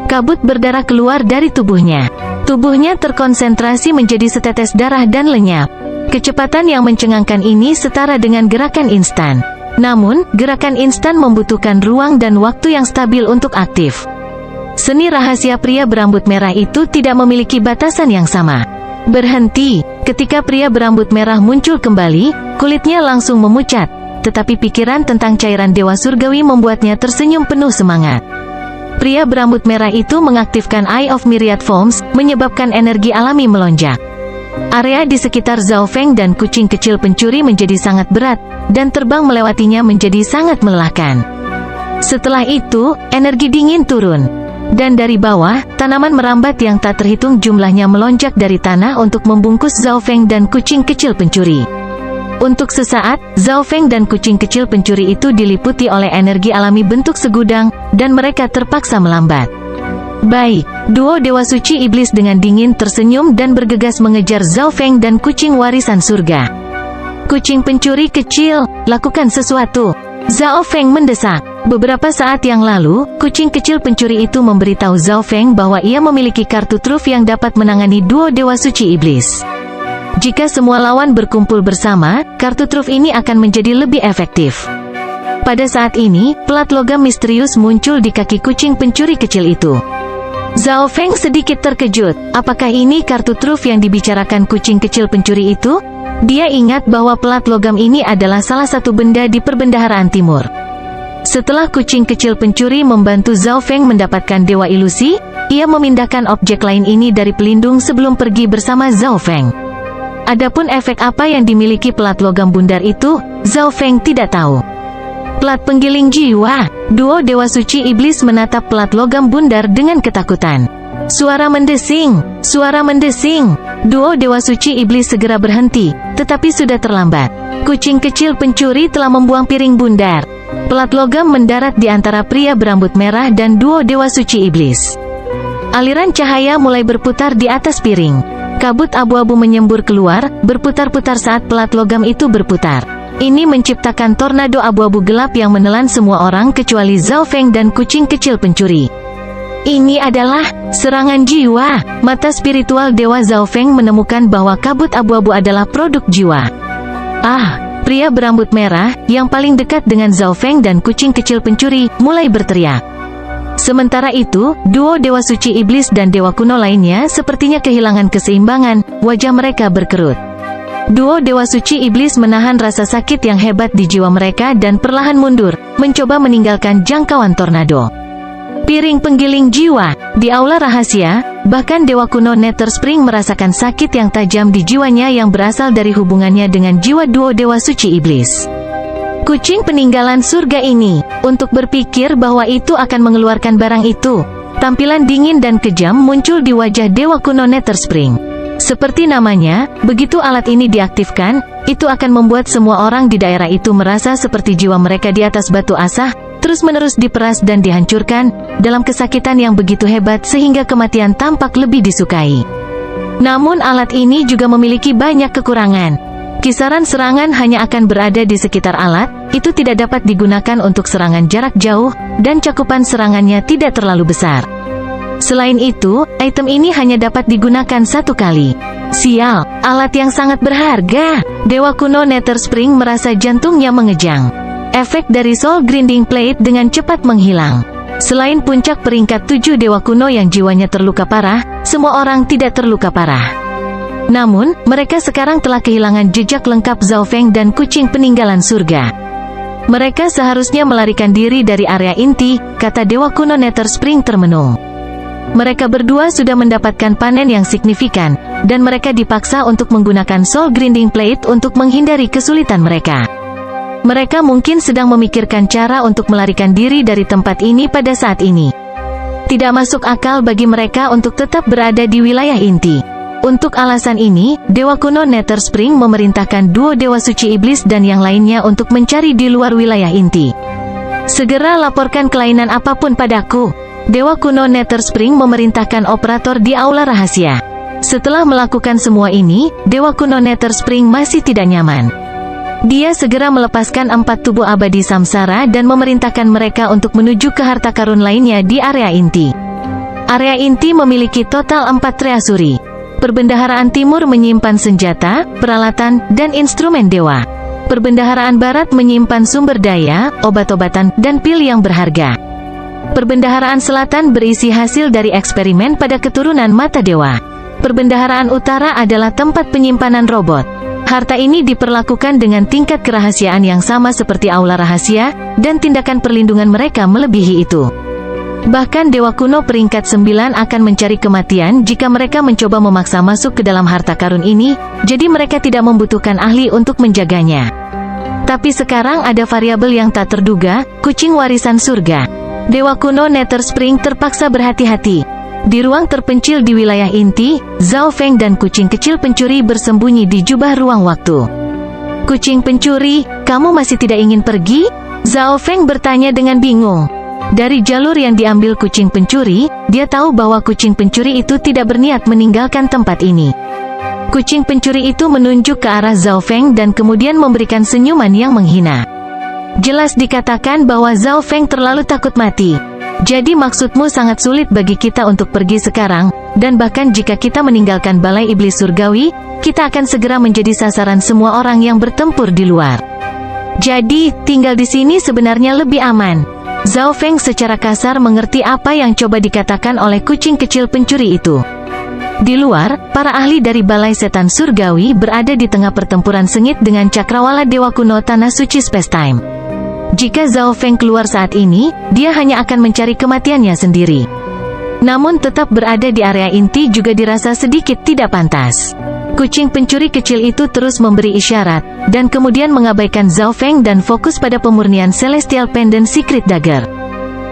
Kabut berdarah keluar dari tubuhnya. Tubuhnya terkonsentrasi menjadi setetes darah dan lenyap. Kecepatan yang mencengangkan ini setara dengan gerakan instan. Namun, gerakan instan membutuhkan ruang dan waktu yang stabil untuk aktif. Seni rahasia pria berambut merah itu tidak memiliki batasan yang sama. Berhenti. Ketika pria berambut merah muncul kembali, kulitnya langsung memucat, tetapi pikiran tentang cairan dewa surgawi membuatnya tersenyum penuh semangat. Pria berambut merah itu mengaktifkan Eye of Myriad Forms, menyebabkan energi alami melonjak. Area di sekitar Zhao Feng dan kucing kecil pencuri menjadi sangat berat, dan terbang melewatinya menjadi sangat melelahkan. Setelah itu, energi dingin turun. Dan dari bawah, tanaman merambat yang tak terhitung jumlahnya melonjak dari tanah untuk membungkus Zhao Feng dan kucing kecil pencuri. Untuk sesaat, Zhao Feng dan kucing kecil pencuri itu diliputi oleh energi alami bentuk segudang, dan mereka terpaksa melambat. Baik, duo Dewa Suci Iblis dengan dingin tersenyum dan bergegas mengejar Zhao Feng dan kucing warisan surga. Kucing pencuri kecil, lakukan sesuatu. Zhao Feng mendesak. Beberapa saat yang lalu, kucing kecil pencuri itu memberitahu Zhao Feng bahwa ia memiliki kartu truf yang dapat menangani duo Dewa Suci Iblis. Jika semua lawan berkumpul bersama, kartu truf ini akan menjadi lebih efektif. Pada saat ini, pelat logam misterius muncul di kaki kucing pencuri kecil itu. Zhao Feng sedikit terkejut. Apakah ini kartu truf yang dibicarakan kucing kecil pencuri itu? Dia ingat bahwa pelat logam ini adalah salah satu benda di perbendaharaan timur. Setelah kucing kecil pencuri membantu Zhao Feng mendapatkan dewa ilusi, ia memindahkan objek lain ini dari pelindung sebelum pergi bersama Zhao Feng. Adapun efek apa yang dimiliki pelat logam bundar itu, Zhao Feng tidak tahu. Pelat penggiling jiwa. Duo Dewa Suci Iblis menatap pelat logam bundar dengan ketakutan. Suara mendesing, suara mendesing. Duo Dewa Suci Iblis segera berhenti, tetapi sudah terlambat. Kucing kecil pencuri telah membuang piring bundar. Pelat logam mendarat di antara pria berambut merah dan duo Dewa Suci Iblis. Aliran cahaya mulai berputar di atas piring. Kabut abu-abu menyembur keluar, berputar-putar saat pelat logam itu berputar. Ini menciptakan tornado abu-abu gelap yang menelan semua orang kecuali Zhao Feng dan kucing kecil pencuri. Ini adalah serangan jiwa. Mata spiritual Dewa Zhao Feng menemukan bahwa kabut abu-abu adalah produk jiwa. Pria berambut merah, yang paling dekat dengan Zhao Feng dan kucing kecil pencuri, mulai berteriak. Sementara itu, duo Dewa Suci Iblis dan Dewa Kuno lainnya sepertinya kehilangan keseimbangan, wajah mereka berkerut. Duo Dewa Suci Iblis menahan rasa sakit yang hebat di jiwa mereka dan perlahan mundur, mencoba meninggalkan jangkauan tornado. Piring penggiling jiwa. Di aula rahasia, bahkan Dewa Kuno Nether Spring merasakan sakit yang tajam di jiwanya yang berasal dari hubungannya dengan jiwa duo Dewa Suci Iblis. Kucing peninggalan surga ini, untuk berpikir bahwa itu akan mengeluarkan barang itu. Tampilan dingin dan kejam muncul di wajah Dewa Kuno Nether Spring. Seperti namanya, begitu alat ini diaktifkan, itu akan membuat semua orang di daerah itu merasa seperti jiwa mereka di atas batu asah, terus-menerus diperas dan dihancurkan, dalam kesakitan yang begitu hebat sehingga kematian tampak lebih disukai. Namun alat ini juga memiliki banyak kekurangan. Kisaran serangan hanya akan berada di sekitar alat, itu tidak dapat digunakan untuk serangan jarak jauh, dan cakupan serangannya tidak terlalu besar. Selain itu, item ini hanya dapat digunakan satu kali. Sial, alat yang sangat berharga. Dewa Kuno Nether Spring merasa jantungnya mengejang. Efek dari Soul Grinding Plate dengan cepat menghilang. Selain puncak peringkat 7 Dewa Kuno yang jiwanya terluka parah, semua orang tidak terluka parah. Namun, mereka sekarang telah kehilangan jejak lengkap Zhao Feng dan kucing peninggalan surga. Mereka seharusnya melarikan diri dari area inti, kata Dewa Kuno Nether Spring termenung. Mereka berdua sudah mendapatkan panen yang signifikan, dan mereka dipaksa untuk menggunakan Soul Grinding Plate untuk menghindari kesulitan mereka. Mereka mungkin sedang memikirkan cara untuk melarikan diri dari tempat ini pada saat ini. Tidak masuk akal bagi mereka untuk tetap berada di wilayah inti. Untuk alasan ini, Dewa Kuno Nether Spring memerintahkan duo Dewa Suci Iblis dan yang lainnya untuk mencari di luar wilayah inti. Segera laporkan kelainan apapun padaku. Dewa Kuno Nether Spring memerintahkan operator di aula rahasia. Setelah melakukan semua ini, Dewa Kuno Nether Spring masih tidak nyaman. Dia segera melepaskan 4 tubuh abadi samsara dan memerintahkan mereka untuk menuju ke harta karun lainnya di area inti. Area inti memiliki total 4 treasuri. Perbendaharaan timur menyimpan senjata, peralatan, dan instrumen dewa. Perbendaharaan barat menyimpan sumber daya, obat-obatan, dan pil yang berharga. Perbendaharaan selatan berisi hasil dari eksperimen pada keturunan mata dewa. Perbendaharaan utara adalah tempat penyimpanan robot. Harta ini diperlakukan dengan tingkat kerahasiaan yang sama seperti aula rahasia, dan tindakan perlindungan mereka melebihi itu. Bahkan Dewa Kuno peringkat 9 akan mencari kematian jika mereka mencoba memaksa masuk ke dalam harta karun ini, jadi mereka tidak membutuhkan ahli untuk menjaganya. Tapi sekarang ada variabel yang tak terduga, kucing warisan surga. Dewa Kuno Nether Spring terpaksa berhati-hati. Di ruang terpencil di wilayah inti, Zhao Feng dan kucing kecil pencuri bersembunyi di jubah ruang waktu. Kucing pencuri, kamu masih tidak ingin pergi? Zhao Feng bertanya dengan bingung. Dari jalur yang diambil kucing pencuri, dia tahu bahwa kucing pencuri itu tidak berniat meninggalkan tempat ini. Kucing pencuri itu menunjuk ke arah Zhao Feng dan kemudian memberikan senyuman yang menghina. Jelas dikatakan bahwa Zhao Feng terlalu takut mati. Jadi maksudmu sangat sulit bagi kita untuk pergi sekarang, dan bahkan jika kita meninggalkan balai iblis surgawi, kita akan segera menjadi sasaran semua orang yang bertempur di luar. Jadi, tinggal di sini sebenarnya lebih aman. Zhao Feng secara kasar mengerti apa yang coba dikatakan oleh kucing kecil pencuri itu. Di luar, para ahli dari Balai Setan Surgawi berada di tengah pertempuran sengit dengan cakrawala Dewa Kuno Tanah Suci Space Time. Jika Zhao Feng keluar saat ini, dia hanya akan mencari kematiannya sendiri. Namun tetap berada di area inti juga dirasa sedikit tidak pantas. Kucing pencuri kecil itu terus memberi isyarat, dan kemudian mengabaikan Zhao Feng dan fokus pada pemurnian Celestial Pendant Secret Dagger.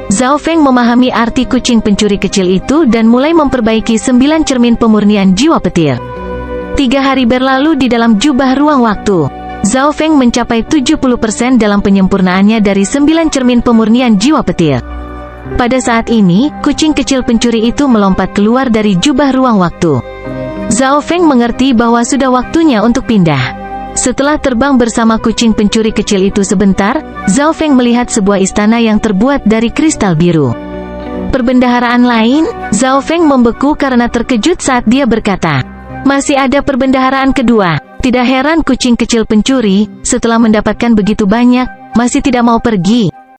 Zhao Feng memahami arti kucing pencuri kecil itu dan mulai memperbaiki 9 cermin pemurnian jiwa petir. 3 hari berlalu di dalam jubah ruang waktu. Zhao Feng mencapai 70% dalam penyempurnaannya dari 9 cermin pemurnian jiwa petir. Pada saat ini, kucing kecil pencuri itu melompat keluar dari jubah ruang waktu. Zhao Feng mengerti bahwa sudah waktunya untuk pindah. Setelah terbang bersama kucing pencuri kecil itu sebentar, Zhao Feng melihat sebuah istana yang terbuat dari kristal biru. Perbendaharaan lain? Zhao Feng membeku karena terkejut saat dia berkata, masih ada perbendaharaan kedua. Tidak heran kucing kecil pencuri, setelah mendapatkan begitu banyak, masih tidak mau pergi.